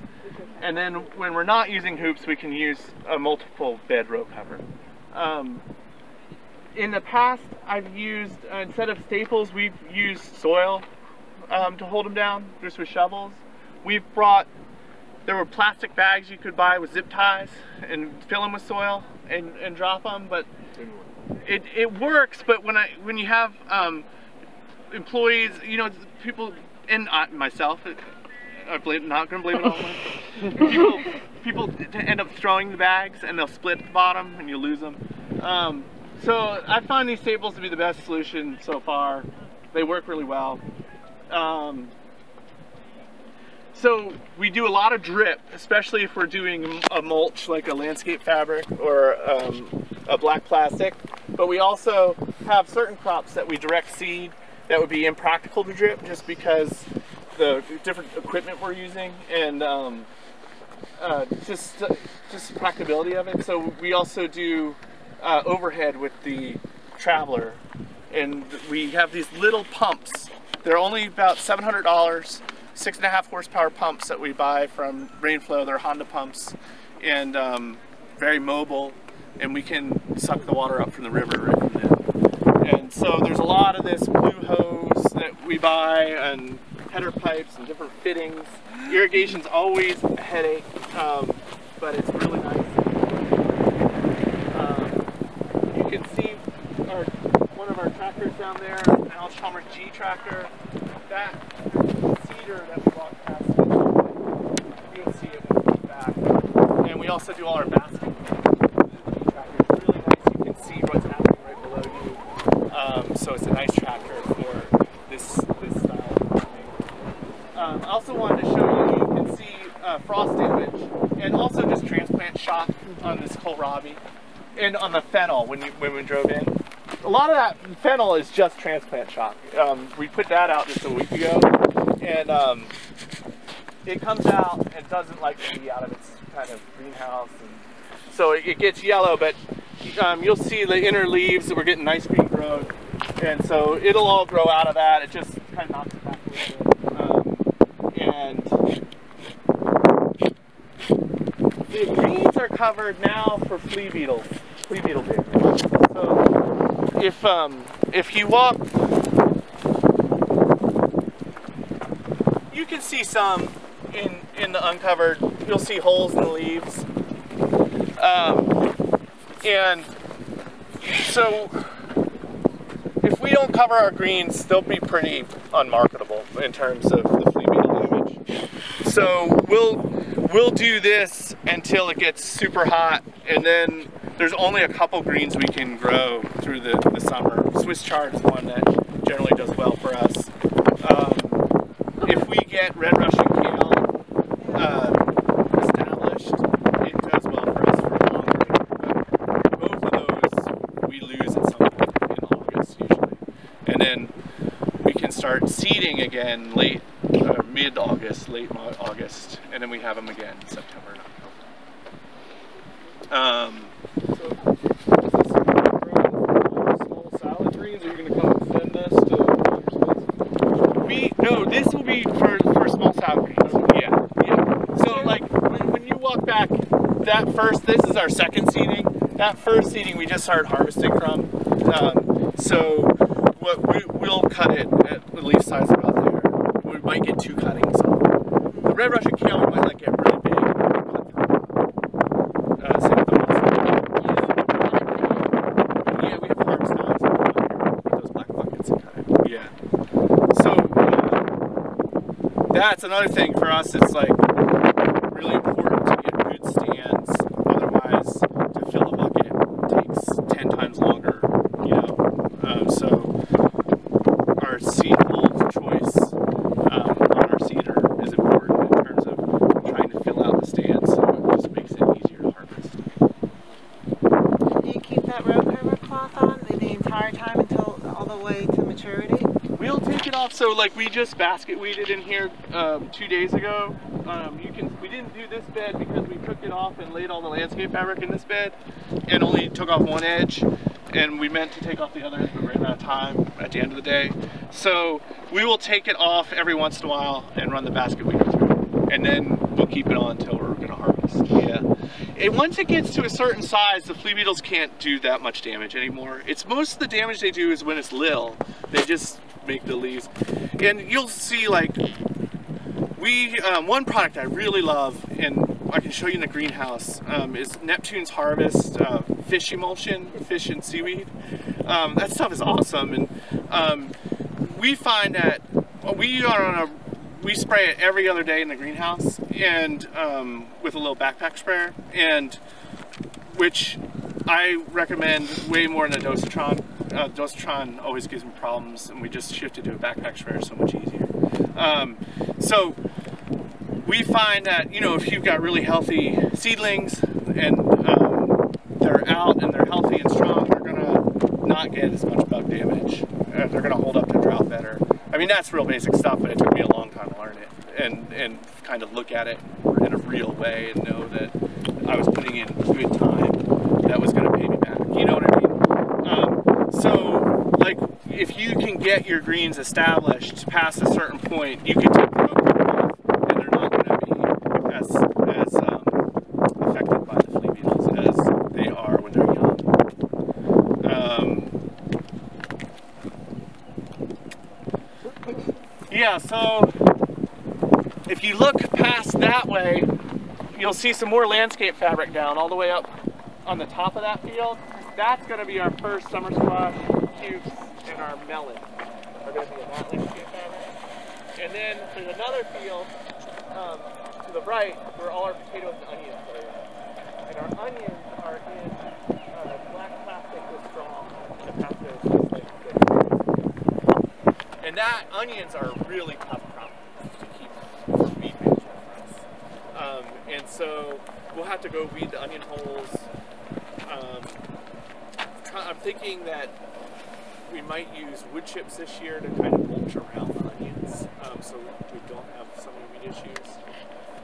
and then when we're not using hoops, we can use a multiple bed row cover. In the past, I've used, instead of staples, we've used soil to hold them down, just with shovels. There were plastic bags you could buy with zip ties and fill them with soil and drop them, but it works. But when you have employees, you know, people, and myself, not going to blame it all on people end up throwing the bags, and they'll split at the bottom, and you lose them. So I find these staples to be the best solution so far. They work really well. So we do a lot of drip, especially if we're doing a mulch like a landscape fabric or a black plastic. But we also have certain crops that we direct seed that would be impractical to drip, just because the different equipment we're using and just the practicability of it. So we also do overhead with the Traveler, and we have these little pumps. They're only about $700, 6.5 horsepower pumps that we buy from Rainflow. They're Honda pumps, and very mobile, and we can suck the water up from the river right from them. And so there's a lot of this blue hose that we buy, and header pipes and different fittings. Irrigation's always a headache, but it's really nice. You can see one of our tractors down there, an Alice Chalmers G tractor. That cedar that we walked past, you'll see it when we get back. And we also do all our basking. The G tractor is really nice. You can see what's happening right below you. So it's a nice tractor for this style of farming. I also wanted to show you can see frost damage and also just transplant shock on this kohlrabi and on the fennel when we drove in. a lot of that fennel is just transplant shock. We put that out just a week ago, and it comes out and doesn't like to be out of its kind of greenhouse, and so it gets yellow. But you'll see the inner leaves that we're getting nice green growth, and so it'll all grow out of that. It just kind of knocks it back a little bit, and the greens are covered now for flea beetle damage. So if you walk, you can see some in the uncovered. You'll see holes in the leaves, and so if we don't cover our greens, they'll be pretty unmarketable in terms of the flea beetle damage. So we'll do this until it gets super hot, and then there's only a couple greens we can grow through the summer. Swiss chard is one that generally does well for us. If we get red Russian kale established, it does well for us for longer. But both of those we lose at some point in August usually, and then we can start seeding again mid-August, late August, and then we have them again in September and October. So, is this small salad greens? Are you going to come and send this to your space? No, this will be for small salad greens. Yeah. So like when you walk back, this is our second seeding. That first seeding we just started harvesting from. So we'll cut it at the leaf size about there. We might get 2 cuttings. The red Russian kale we might get really big. Same with the yeah, we have harvest knives with those black buckets and cut it. Yeah. So that's another thing for us. It's like really important to get good stands. Otherwise, to fill a bucket takes 10 times longer. So our seed hole choice on our seeder is important in terms of trying to fill out the stands, so it just makes it easier to harvest. Do you keep that row cover cloth on the entire time until all the way to maturity? We'll take it off. So like we just basket weeded in here 2 days ago. We didn't do this bed because we took it off and laid all the landscape fabric in this bed and only took off one edge, and we meant to take off the other edge, but we ran out of time at the end of the day. So we will take it off every once in a while and run the basket weeder through, and then we'll keep it on until we're gonna harvest. Yeah. And once it gets to a certain size, the flea beetles can't do that much damage anymore. It's most of the damage they do is when it's little. They just make the leaves. And you'll see like, one product I really love, and I can show you in the greenhouse, is Neptune's Harvest fish emulsion, fish and seaweed. That stuff is awesome, and we find that we spray it every other day in the greenhouse, and with a little backpack sprayer, and which I recommend way more than a dosatron. Dosatron always gives me problems, and we just shifted to a backpack sprayer, so much easier. So we find that, if you've got really healthy seedlings and they're out and they're healthy and strong, they're gonna not get as much bug damage. They're gonna hold up to drought better. I mean, that's real basic stuff, but it took me a long time to learn it and kind of look at it in a real way and know that I was putting in good time that was gonna pay me back. You know what I mean? So, like, if you can get your greens established past a certain point, you can take row cover off, and they're not going to be as affected by the flea beetles as they are when they're young. Yeah, so if you look past that way, you'll see some more landscape fabric down all the way up on the top of that field. That's going to be our first summer squash, cukes, and our melon are going to be in that landscape fabric. And then there's another field to the right where all our potatoes and onions are. And our onions are in black plastic with straw and that onions are a really tough crop to keep for weed management for us. And so we'll have to go weed the onion holes. I'm thinking that we might use wood chips this year to kind of mulch around the onions, so we don't have so many weed issues.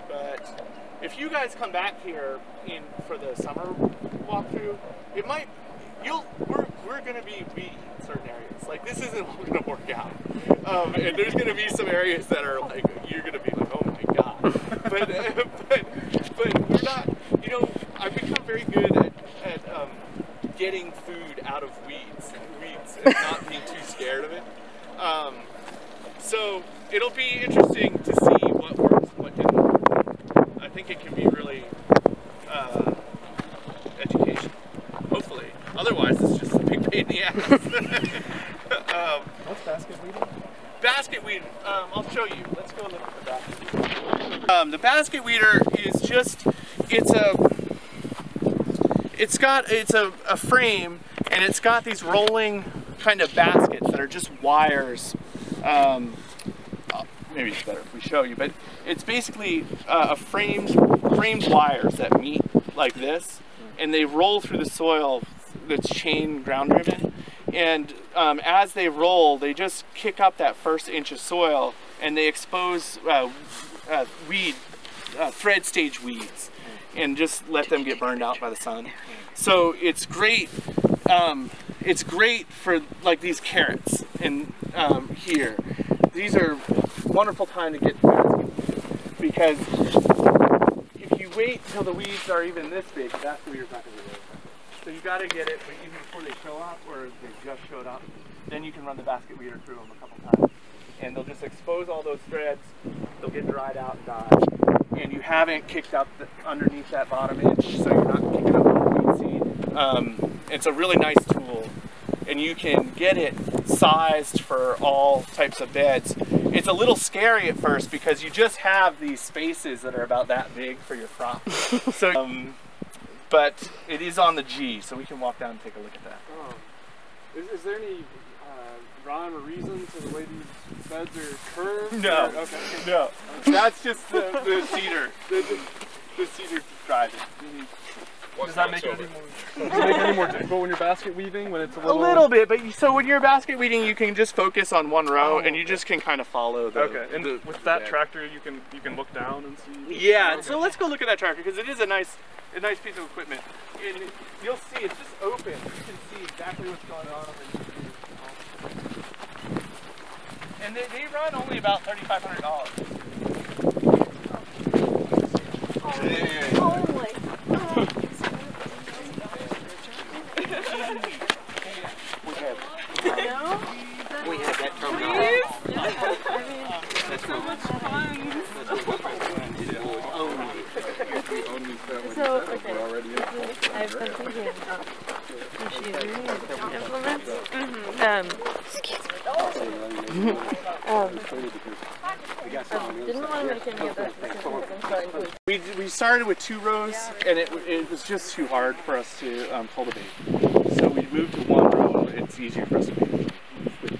But if you guys come back here for the summer walkthrough, it might we're going to be weedy in certain areas. Like this isn't going to work out, and there's going to be some areas that are like you're going to be like, oh my god. But we're not. You know, I've become very good at getting food out of weeds and not being too scared of it. So it'll be interesting to see what works and what didn't work. I think it can be really educational, hopefully. Otherwise, it's just a big pain in the ass. What's basket weeding? Basket weed, I'll show you. Let's go look at the basket weeder. The basket weeder is just, it's a frame, and it's got these rolling kind of baskets that are just wires. Maybe it's better if we show you, but it's basically framed wires that meet like this, and they roll through the soil that's chain ground driven. And as they roll, they just kick up that first inch of soil, and they expose thread stage weeds, and just let them get burned out by the sun. So it's great. It's great for like these carrots and here. These are wonderful time to get basket, because if you wait until the weeds are even this big, that's the weed's not going to be ready. So you got to get it even before they show up, or they just showed up. Then you can run the basket weeder through them a couple times, and they'll just expose all those threads. They'll get dried out and die, and you haven't kicked up underneath that bottom inch, so you're not kicking up the weed seed. It's a really nice tool, and you can get it sized for all types of beds. It's a little scary at first because you just have these spaces that are about that big for your crop. So. But it is on the G, so we can walk down and take a look at that. Is there any rhyme or reason to the way these beds are curved? No. Okay. No. That's just the cedar. The cedar drives it. Does that make it any more difficult when you're basket weaving? When it's a little bit, but so when you're basket weeding, you can just focus on one row, and you just can kind of follow the. Okay. And with that tractor, you can look down and see. Yeah. Okay. So let's go look at that tractor, because it is a nice piece of equipment. And you'll see it's just open. You can see exactly what's going on. And they run only about $3,500. We have that terminology. That's so much fun. So, okay, I have something here. Implements. Didn't want to make any of this. We started with 2 rows, and it was just too hard for us to cultivate. So we moved to 1 row, and it's easier for us to make with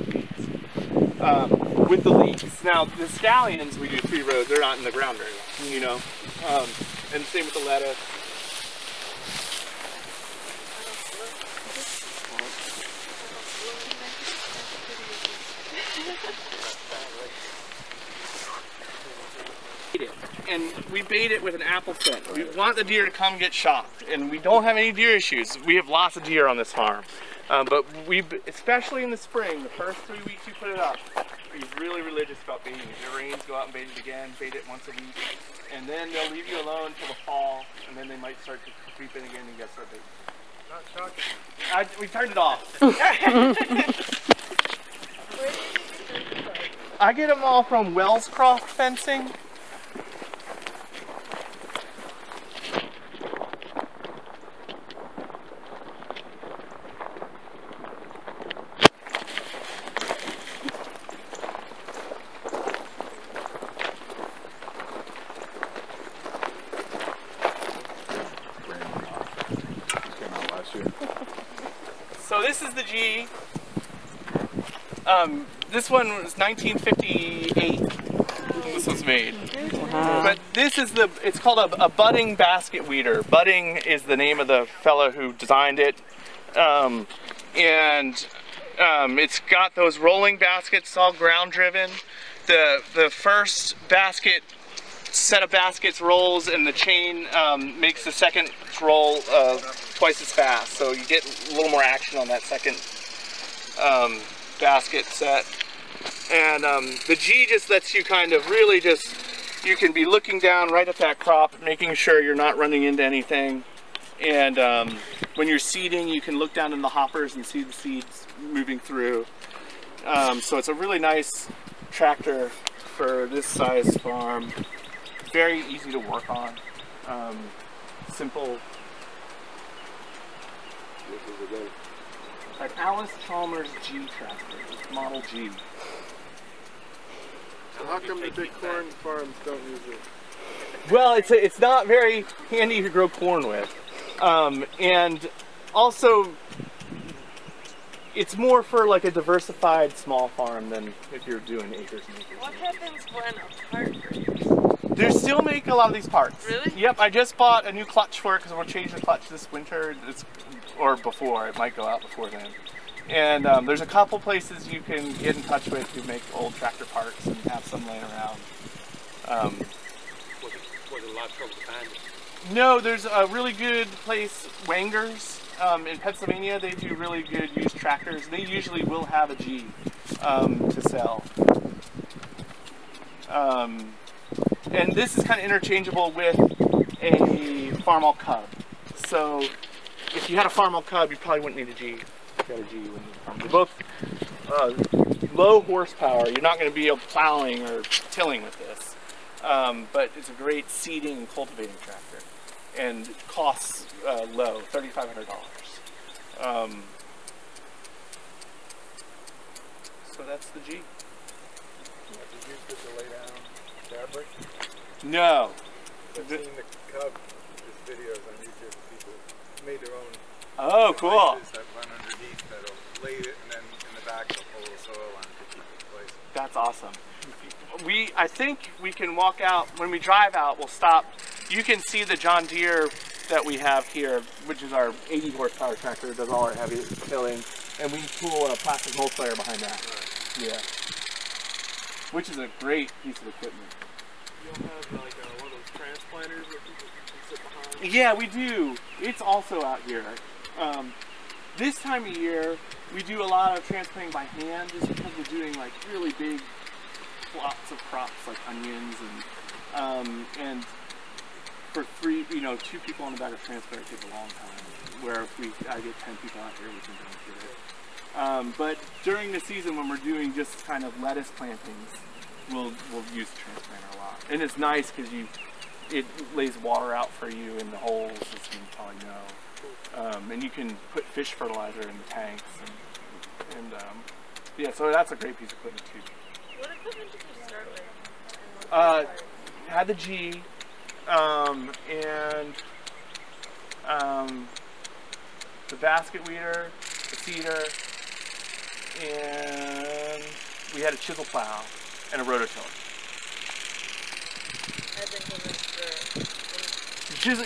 the leeks. With the leeks. Now, the scallions, we do 3 rows. They're not in the ground very well, you know. And same with the lettuce. And we bait it with an apple scent. We want the deer to come get shot, and we don't have any deer issues. We have lots of deer on this farm, but especially in the spring, the first 3 weeks you put it up, he's really religious about baiting it. If it rains, go out and bait it again, bait it once a week, and then they'll leave you alone till the fall, and then they might start to creep in again and you guys start baiting. Not shocking. We turned it off. I get them all from Wellscroft Fencing. So this is the G. This one was 1958. This was made. But this is it's called a budding basket weeder. Budding is the name of the fellow who designed it. And It's got those rolling baskets, all ground driven. The first basket, set of baskets rolls, and the chain makes the second roll twice as fast. So you get a little more action on that second basket set. And the G just lets you kind of really just, you can be looking down right at that crop, making sure you're not running into anything. And when you're seeding, you can look down in the hoppers and see the seeds moving through. So it's a really nice tractor for this size farm. Very easy to work on. Simple. Like Alice Chalmers G tractor, Model G. How come the big corn farms don't use it? Well, it's not very handy to grow corn with, and also it's more for like a diversified small farm than if you're doing acres and acres. What happens when a part breaks? They still make a lot of these parts. Really? Yep, I just bought a new clutch for it because we'll change the clutch this winter, or before, it might go out before then. And there's a couple places you can get in touch with who make old tractor parts and have some laying around. Was it a lot of trouble to find it? No, there's a really good place, Wanger's, in Pennsylvania. They do really good used tractors. They usually will have a G to sell. And this is kind of interchangeable with a Farmall Cub. So if you had a Farmall Cub, you probably wouldn't need a G. If you had a G, you wouldn't need a Farmall. They're both low horsepower. You're not going to be plowing or tilling with this. But it's a great seeding and cultivating tractor. And costs low, $3,500. So that's the G. Did you use this to lay down fabric? No. I've seen the Cub videos on YouTube. People made their own. Oh, cool. Devices that run underneath that'll lay it, and then in the back they'll pull the soil on to keep it in place. That's awesome. I think we can walk out, when we drive out, we'll stop. You can see the John Deere that we have here, which is our 80 horsepower tractor, does all our heavy tilling, and we pull a plastic multiplier behind that. Yeah. Which is a great piece of equipment. You don't have like one of those transplanters where people can sit behind? Yeah, we do. It's also out here. This time of year, we do a lot of transplanting by hand just because we're doing like really big plots of crops like onions and for two people on the back of transplant takes a long time. Where if I get 10 people out here, we can go through it. But during the season when we're doing just kind of lettuce plantings, we'll use the transplanter a lot. And it's nice because it lays water out for you in the holes, as you probably know. And you can put fish fertilizer in the tanks. And yeah, so that's a great piece of equipment too. What equipment did you start with? Had the G, and the basket weeder, the seeder, and we had a chisel plow and a rototiller.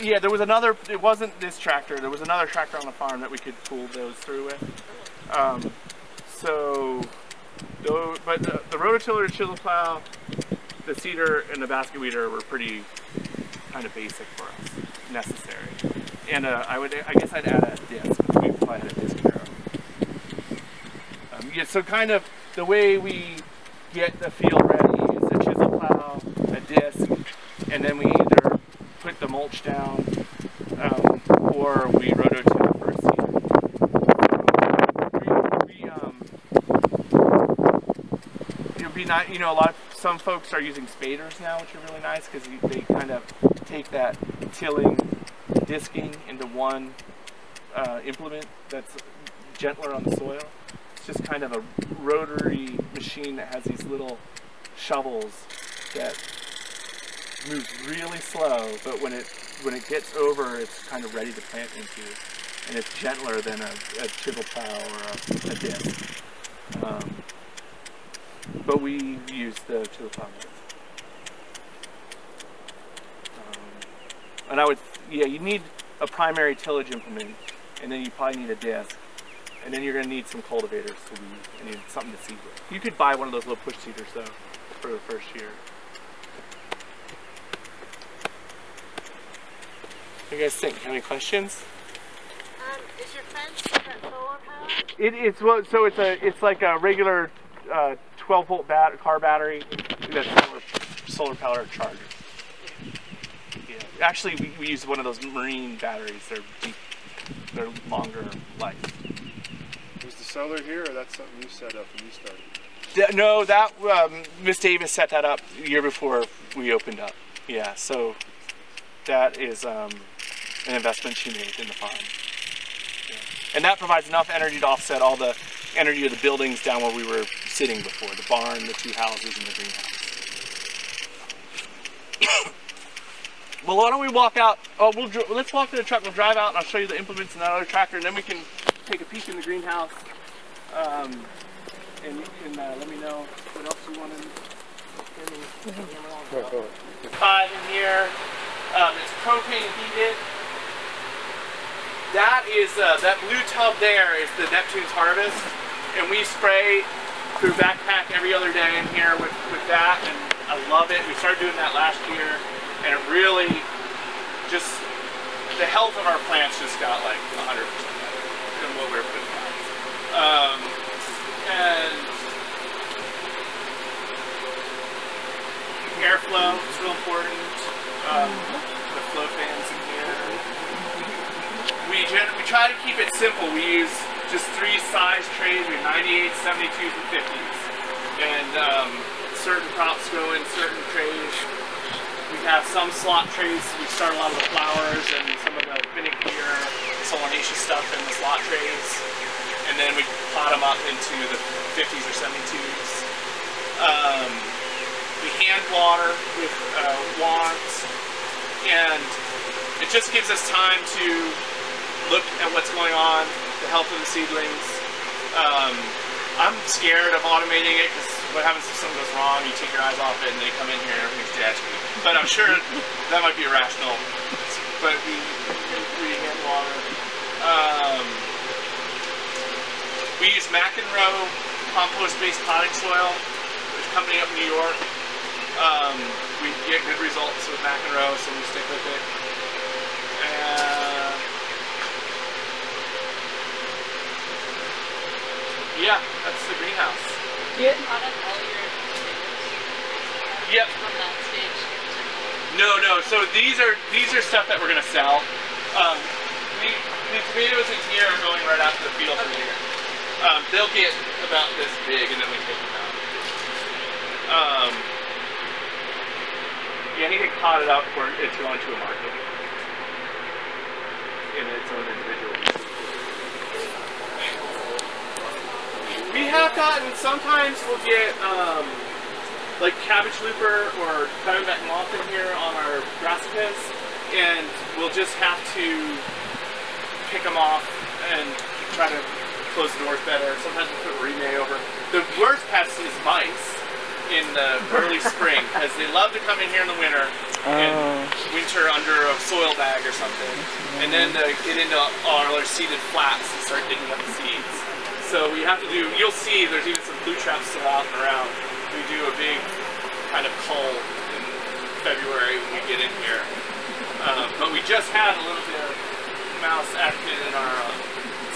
Yeah, there was another, it wasn't this tractor, there was another tractor on the farm that we could pull those through with. But the rototiller, chisel plow, the seeder, and the basket weeder were pretty kind of basic for us, necessary. And I guess I'd add a disc, because we probably had a disc harrow. Yeah, so kind of the way we get the field ready is a chisel plow, a disc, and then we either put the mulch down or we rototill for a seeder. It'd be nice, some folks are using spaders now, which are really nice because they kind of take that tilling, disking into one implement that's gentler on the soil. It's just kind of a rotary machine that has these little shovels that moves really slow, but when it gets over, it's kind of ready to plant into, and it's gentler than a chisel plow or a disc. But we use the chisel plow. And you need a primary tillage implement, and then you probably need a disc. And then you're going to need some cultivators to weed and need something to seed with. You could buy one of those little push seeders though for the first year. What do you guys think? Have any questions? Is your fence that solar powered? It's like a regular 12-volt car battery that's solar powered charger. Yeah. Actually, we use one of those marine batteries. They're longer life. Was the solar here, or that's something you set up when you started? No, that Miss Davis set that up the year before we opened up. Yeah, so that is an investment she made in the farm. Yeah. And that provides enough energy to offset all the energy of the buildings down where we were sitting before, the barn, the 2 houses, and the greenhouse. Well, why don't we walk out? Oh, let's walk to the truck. We'll drive out, and I'll show you the implements and that other tractor, and then we can take a peek in the greenhouse. And you can let me know what else you want to Pod in here. It's propane heated. That is that blue tub there is the Neptune's Harvest, and we spray through backpack every other day in here with that, and I love it. We started doing that last year, and it really just the health of our plants just got like 100% better than what we were putting out. And airflow is real important. The flow fans in here. We try to keep it simple. We use just 3 size trays. We have 98s, 72s, and 50s. And certain crops go in certain trays. We have some slot trays. We start a lot of the flowers and some of the finickier solanaceous stuff in the slot trays. And then we pot them up into the 50s or 72s. We hand water with wands, and it just gives us time to look at what's going on, the health of the seedlings. I'm scared of automating it because what happens if something goes wrong? You take your eyes off it and they come in here and everything's dead. But I'm sure that might be irrational. But we hand water. We use McEnroe compost-based potting soil. There's a company up in New York. We get good results with McEnroe, so we stick with it. Yeah, that's the greenhouse. Do you pot up all your tomatoes? Yep. On that stage? No. So these are stuff that we're gonna sell. The tomatoes in here are going right out to the field from here. They'll get about this big, and then we take them out. Yeah, anything potted up for it's going to a market in its own individual. We have gotten, sometimes we'll get like cabbage looper or diamondback moth in here on our brassicas, and we'll just have to pick them off and try to close the doors better. Sometimes we'll put remay over. The worst pest is mice in the early spring, because they love to come in here in the winter and winter under a soil bag or something, and then they get into all our seeded flats and start digging up the seeds. So we have to do, you'll see there's even some blue traps still out and around. We do a big kind of cull in February when we get in here. But we just had a little bit of mouse active in our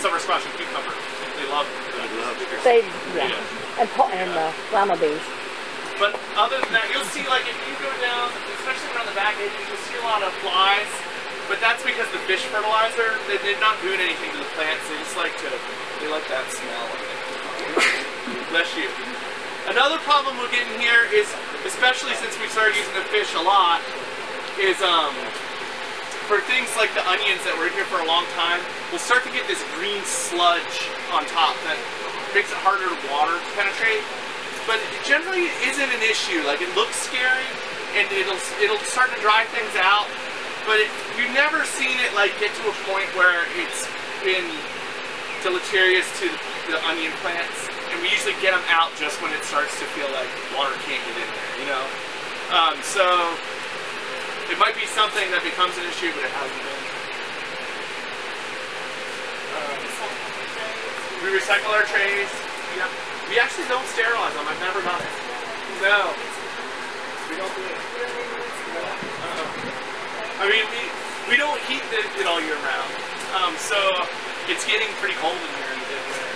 summer squash and cucumber. They love it. And lima beans. But other than that, you'll see, like, if you go down, especially around the back edges, you'll see a lot of flies. But that's because the fish fertilizer, they're not doing anything to the plants. They just like that smell of it. Bless you. Another problem we're getting here is, especially since we started using the fish a lot, is for things like the onions that were in here for a long time, we'll start to get this green sludge on top that makes it harder to water penetrate. But it generally isn't an issue. Like, it looks scary, and it'll start to dry things out. But we've never seen it like get to a point where it's been deleterious to the onion plants. And we usually get them out just when it starts to feel like water can't get in there, you know. So it might be something that becomes an issue, but it hasn't been. We recycle our trays. Yep. We actually don't sterilize them. I've never done it. No. We don't do it. I mean, we don't heat it all year round. So it's getting pretty cold in here in the winter.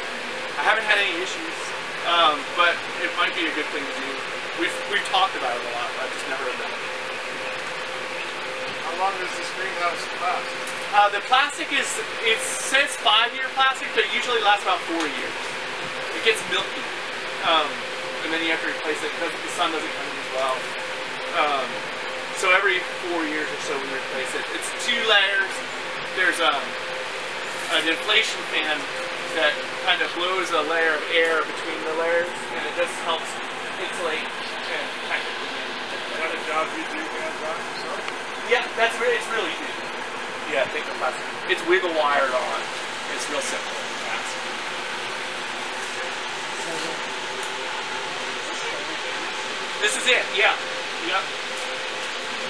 I haven't had any issues, but it might be a good thing to do. We've talked about it a lot, but I've just never done it. How long does this greenhouse last? The plastic it says 5-year plastic, but it usually lasts about 4 years. It gets milky, and then you have to replace it because the sun doesn't come in as well. So every 4 years or so we replace it. It's 2 layers. There's an inflation fan that kind of blows a layer of air between the layers, and it just helps insulate and kind of. Is that a job you do hands-on yourself? Yeah, it's really easy. Yeah, think of plastic. It's wiggle wired on. It's real simple and fast. This is it. Yeah. Yep.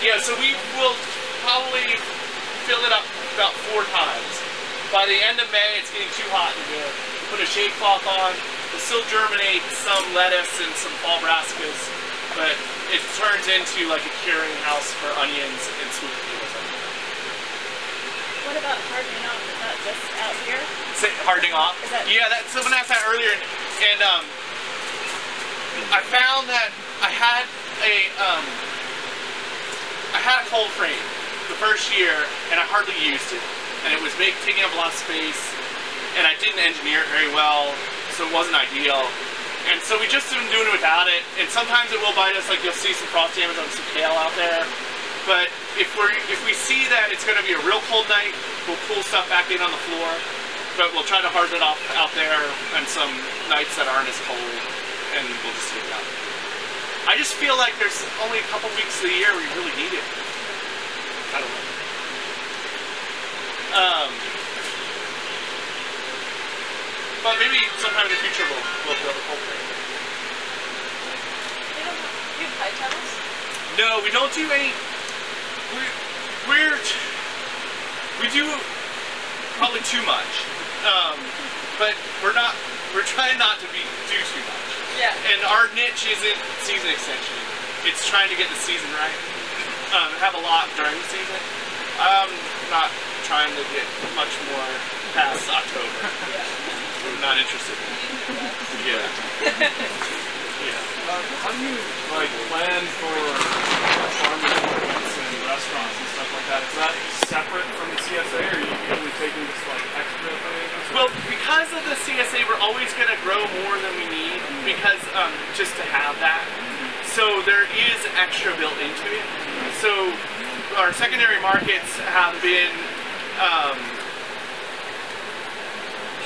Yeah. So we will probably fill it up about 4 times. By the end of May, it's getting too hot in here. Put a shade cloth on. We'll still germinate some lettuce and some fall brassicas, but it turns into like a curing house for onions and sweet potatoes. What about hardening off? Is that just out here? Hardening off? Yeah, someone asked that earlier, and I found that I had a cold frame the first year, and I hardly used it, and it was taking up a lot of space, and I didn't engineer it very well, so it wasn't ideal. And so we just been doing it without it, and sometimes it will bite us, like you'll see some frost damage on some kale out there. But if we see that it's going to be a real cold night, we'll pull stuff back in on the floor. But we'll try to harden it off out there on some nights that aren't as cold, and we'll just take it out. I just feel like there's only a couple weeks of the year where you really need it. I don't know. But maybe sometime in the future we'll build a cold frame. Do you have high tunnels? No, we don't do any. We do probably too much, but we're trying not to do too much. Yeah. And our niche isn't season extension. It's trying to get the season right. Have a lot during the season. I'm not trying to get much more past October. I'm not interested. Yeah. Yeah. How do you plan for farmers markets and restaurants and stuff like that? Is that separate from the CSA, or are you usually taking just extra things? Well, because of the CSA, we're always going to grow more than we need, because just to have that. So there is extra built into it. So our secondary markets have been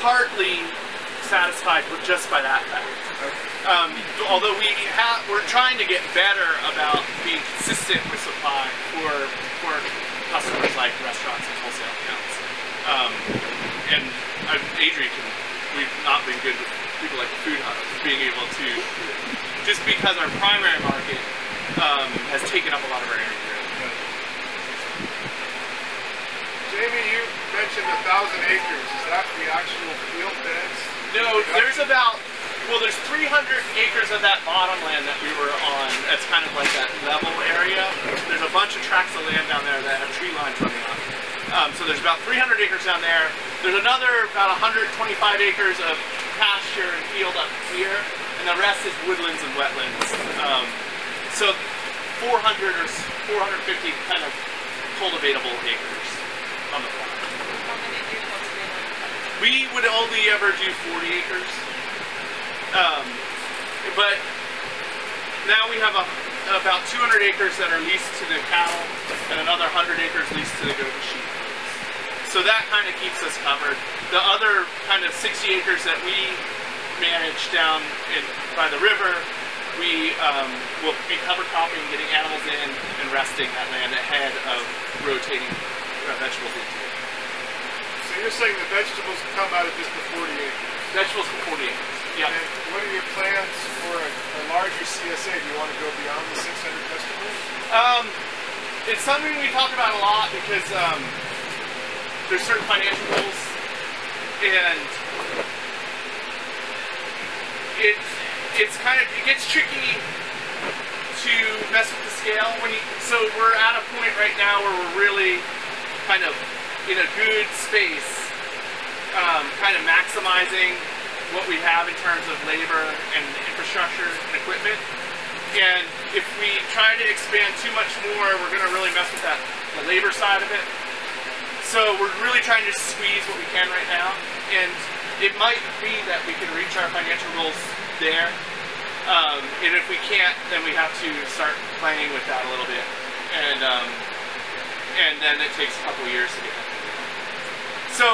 partly satisfied with just by that fact. Although we're trying to get better about being consistent with supply for customers like restaurants and wholesale accounts. And Adrian, we've not been good with people like the Food Hub, being able to, just because our primary market has taken up a lot of our area. Jamie, you mentioned 1,000 acres. Is that the actual field beds? No, there's 300 acres of that bottom land that we were on. That's kind of like that level area. There's a bunch of tracts of land down there that have tree lines running up. So there's about 300 acres down there. There's another about 125 acres of pasture and field up here, and the rest is woodlands and wetlands. So 400 or 450 kind of cultivatable acres on the farm. How many do you cultivate on the farm? We would only ever do 40 acres. But now we have about 200 acres that are leased to the cattle, and another 100 acres leased to the goat and sheep. So that kind of keeps us covered. The other kind of 60 acres that we manage down by the river, we will be cover cropping, getting animals in, and resting that land ahead of rotating vegetables into it. So you're saying the vegetables come out of just the 40 acres? Vegetables for 40 acres. Yeah. And what are your plans for a larger CSA? Do you want to go beyond the 600 customers? It's something we talk about a lot because there's certain financial goals, and it's kind of, it gets tricky to mess with the scale so we're at a point right now where we're really kind of in a good space, kind of maximizing what we have in terms of labor and infrastructure and equipment. And if we try to expand too much more, we're going to really mess with the labor side of it. So we're really trying to squeeze what we can right now. And it might be that we can reach our financial goals there. And if we can't, then we have to start playing with that a little bit. And then it takes a couple years to get that. So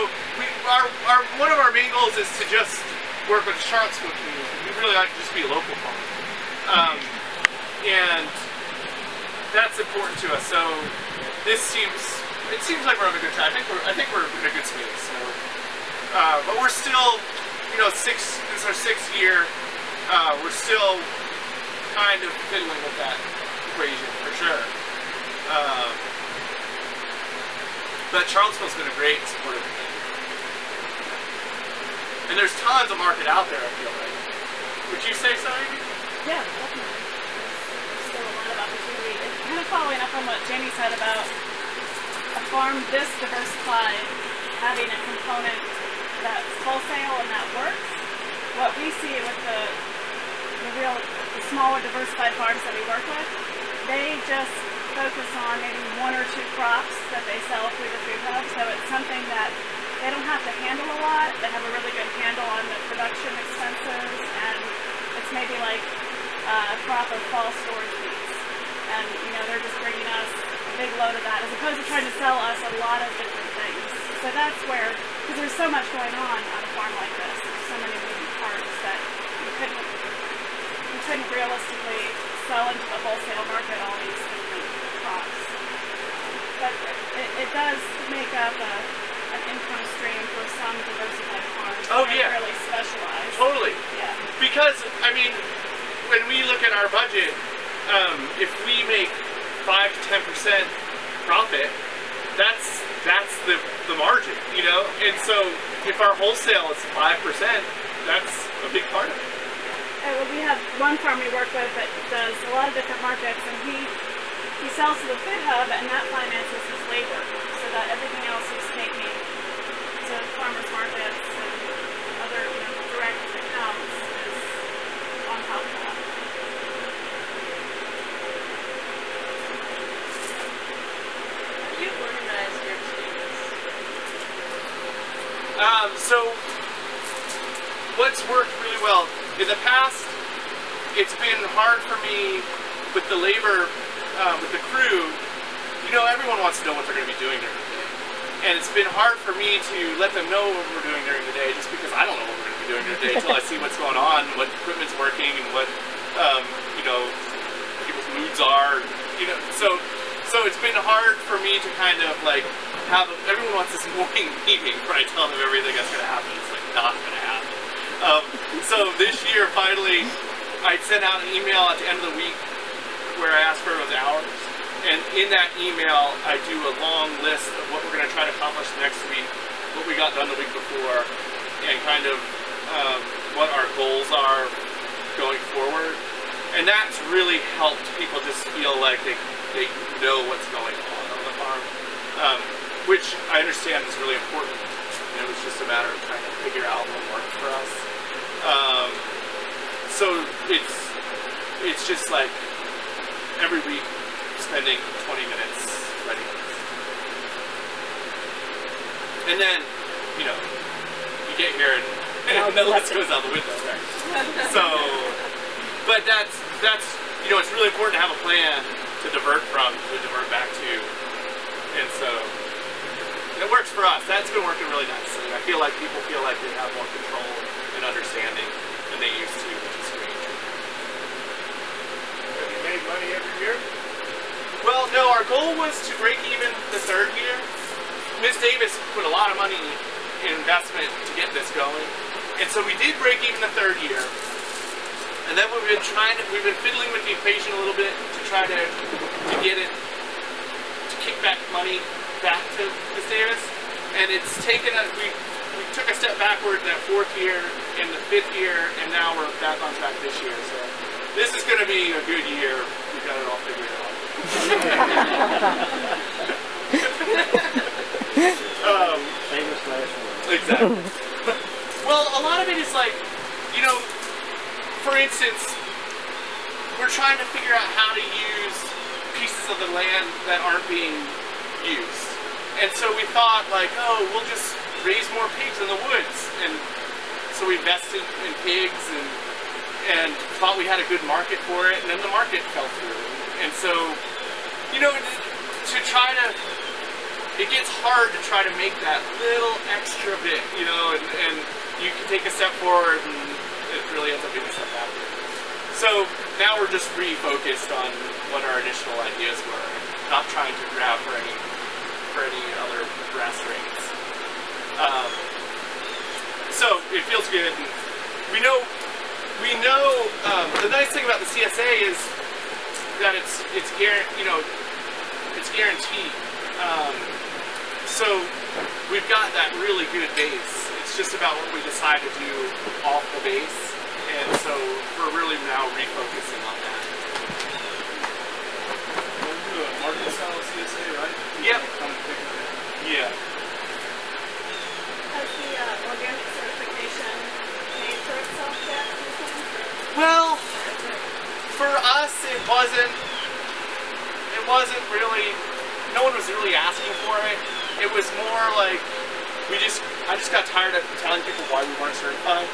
one of our main goals is to just work with the Charlottesville community. We really like to just be a local farm. And that's important to us. So it seems like we're having a good time. I think we're in a good space. So, but we're still, this is our 6th year. We're still kind of fiddling with that equation for sure. But Charlottesville's been a great supportive thing. And there's tons of market out there, I feel like. Would you say so, Amy? Yeah, definitely. There's still a lot of opportunity. And kind of following up on what Jamie said about a farm this diversified having a component that's wholesale and that works. What we see with the smaller diversified farms that we work with, they just focus on maybe 1 or 2 crops that they sell through the food hub. So it's something that they don't have to handle a lot. They have a really good handle on the production expenses, and it's maybe like a crop of fall storage beets. And they're just bringing us a big load of that, as opposed to trying to sell us a lot of different things. So that's where, because there's so much going on a farm like this, there's so many moving parts that you couldn't realistically sell into the wholesale market all these different crops. But it does make up an income stream for some diversified farms that really specialize. Totally. Yeah. Because, when we look at our budget, if we make 5 to 10% profit, that's the margin, And so if our wholesale is 5%, that's a big part of it. We have one farm we work with that does a lot of different markets, and he sells to the food hub, and that finances his labor, so that everything else he's taking to farmers markets and other direct accounts is on top of that. How do you organize your teams? So what's worked really well in the past, it's been hard for me with the labor, with the crew. Everyone wants to know what they're going to be doing during the day, and it's been hard for me to let them know what we're doing during the day, just because I don't know what we're going to be doing during the day until I see what's going on, what equipment's working, and what people's moods are. So it's been hard for me to kind of have everyone wants this morning meeting where I tell them everything that's going to happen. It's not going to happen. So this year, finally, I sent out an email at the end of the week where I asked for everyone's hours. And in that email, I do a long list of what we're going to try to accomplish next week, what we got done the week before, and kind of what our goals are going forward. And that's really helped people just feel like they know what's going on the farm, which I understand is really important. It was just a matter of trying to figure out what worked for us. So it's just like every week spending 20 minutes writing this. And then, you get here and the list goes out the window, right? So, but that's it's really important to have a plan to divert from, to divert back to. And so, it works for us. That's been working really nicely. I feel like people feel like they have more control and understanding than they used to, which is great. Have you made money every year? Well, no, our goal was to break even the 3rd year. Ms. Davis put a lot of money in investment to get this going. And so we did break even the 3rd year. And then we've been fiddling with the equation a little bit to try to get it, to kick back money back to Ms. Davis. And it's taken us, we took a step backward in that 4th year, in the 5th year, and now we're back on track this year. So this is going to be a good year. We got it all figured out. Famous last word. Exactly. Well, a lot of it is like, you know, for instance, we're trying to figure out how to use pieces of the land that aren't being used. And so we thought like, oh, we'll just raise more pigs in the woods. And so we invested in pigs and thought we had a good market for it, and then the market fell through. And so, you know, to try to, it gets hard to try to make that little extra bit, you know, and you can take a step forward and it really ends up being a step backward. So now we're just refocused on what our initial ideas were, not trying to grab for any other brass rings. So it feels good. And we know. The nice thing about the CSA is that it's guaranteed. So we've got that really good base. It's just about what we decide to do off the base, and so we're really now refocusing on that. We'll do a market style CSA, right? Yep. Yeah. Has the organic certification paid for itself yet? Well, for us, it wasn't really. No one was really asking for it. It was more like I just got tired of telling people why we weren't certified,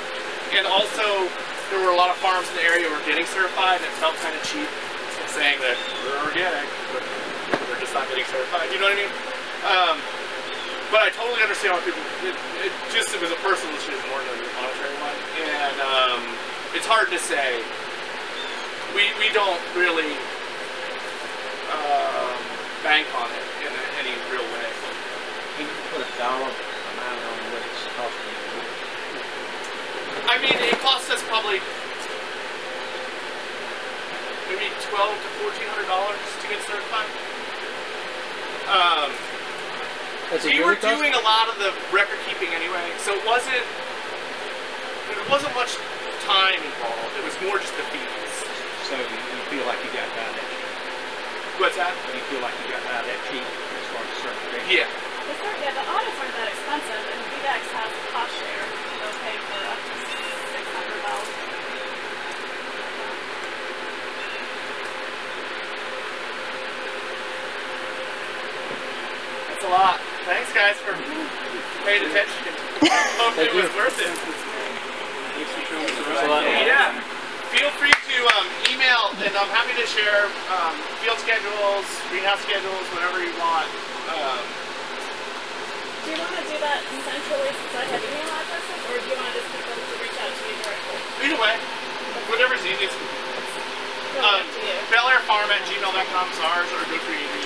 and also there were a lot of farms in the area who were getting certified, and it felt kind of cheap saying that we're organic, but we're just not getting certified. You know what I mean? But I totally understand why people. It was a personal issue more than a monetary one, and it's hard to say. We don't really bank on it in any real way. Can you put a dollar amount on what it's costing you? I mean, it costs us probably maybe $1,200 to $1,400 to get certified. We were doing a lot of the record keeping anyway, so there wasn't much time involved. It was more just the fees. So you feel like you got out of that cheap? What's that? You feel like you got out of that cheap as far as certification? Yeah. The audits aren't that expensive, and VDEX has a cost share. They'll pay for up to $600. That's a lot. Thanks, guys, for paying attention. Hope it was worth it. Yeah. Feel free to email, and I'm happy to share field schedules, greenhouse schedules, whatever you want. Do you want to do that centrally since I have email addresses, or do you want to just people to reach out to you directly? Either way, whatever's easiest. Really up to you. Bellairfarm@gmail.com is ours, or go through email.